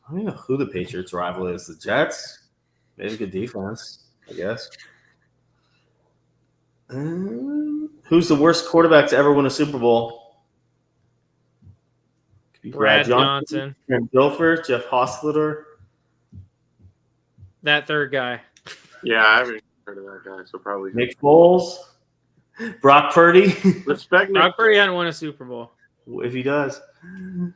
I don't even know who the Patriots' rival is. The Jets? Maybe good defense, I guess. Who's the worst quarterback to ever win a Super Bowl? Could be Brad Johnson. Trent Dilfer, Jeff Hostetler. That third guy. Yeah, I haven't heard of that guy, so probably Nick Foles. Brock Purdy. respect. Nick. Brock Purdy hadn't won a Super Bowl. If he does. All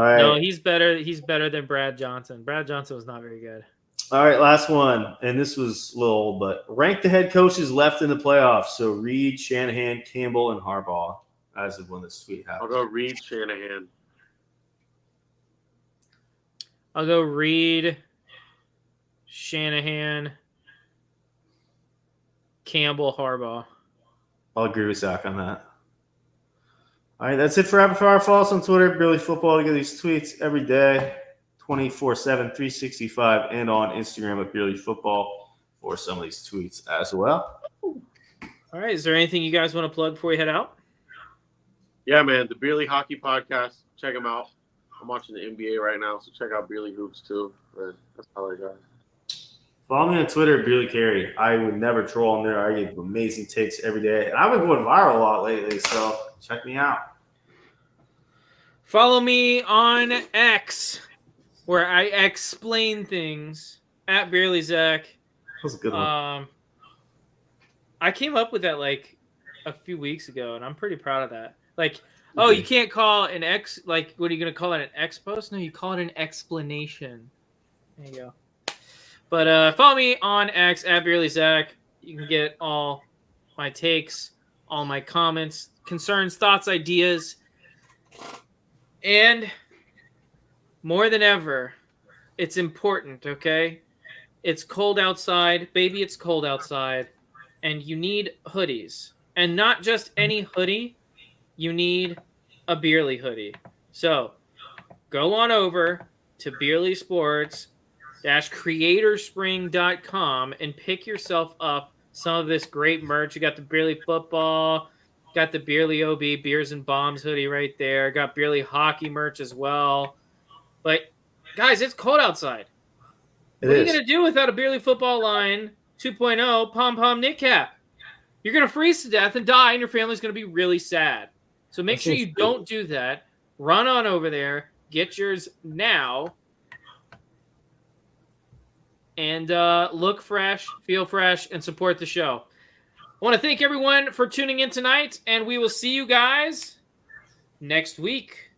right. No, he's better. He's better than Brad Johnson. Brad Johnson was not very good. All right, last one. And this was a little old, but rank the head coaches left in the playoffs. So Reed, Shanahan, Campbell, and Harbaugh as of when this tweet I'll happened. go Reed Shanahan. I'll go Reed, Shanahan, Campbell, Harbaugh. I'll agree with Zach on that. All right, that's it for Rapid Fire. Follow us on Twitter, Billy Football, to get these tweets every day, 24/7, 365, and on Instagram at Billy Football for some of these tweets as well. All right. Is there anything you guys want to plug before we head out? Yeah, man, the Beerly Hockey Podcast. Check them out. I'm watching the NBA right now, so check out Beerly Hoops too. But that's all I got. Follow me on Twitter at Billy Carey. I would never troll on there. I give amazing takes every day. And I've been going viral a lot lately, so check me out. Follow me on X, where I explain things at Barely Zach. That was a good one. I came up with that like a few weeks ago, and I'm pretty proud of that. Like, oh, you can't call an X, like, what are you going to call it, an X post? No, you call it an explanation. There you go. But follow me on X at Barely Zach. You can get all my takes, all my comments, concerns, thoughts, ideas. And more than ever, it's important, okay? It's cold outside. Baby, it's cold outside. And you need hoodies. And not just any hoodie. You need a Beerly hoodie. So go on over to beerlysports-creatorspring.com and pick yourself up some of this great merch. You got the Beerly football, got the Beerly OB Beers and Bombs hoodie right there. Got Beerly hockey merch as well. But guys, it's cold outside. What are you going to do without a Beerly football line 2.0 pom-pom knit cap? You're going to freeze to death and die, and your family's going to be really sad. So make sure you don't do that. Run on over there. Get yours now. And look fresh, feel fresh, and support the show. I want to thank everyone for tuning in tonight, and we will see you guys next week.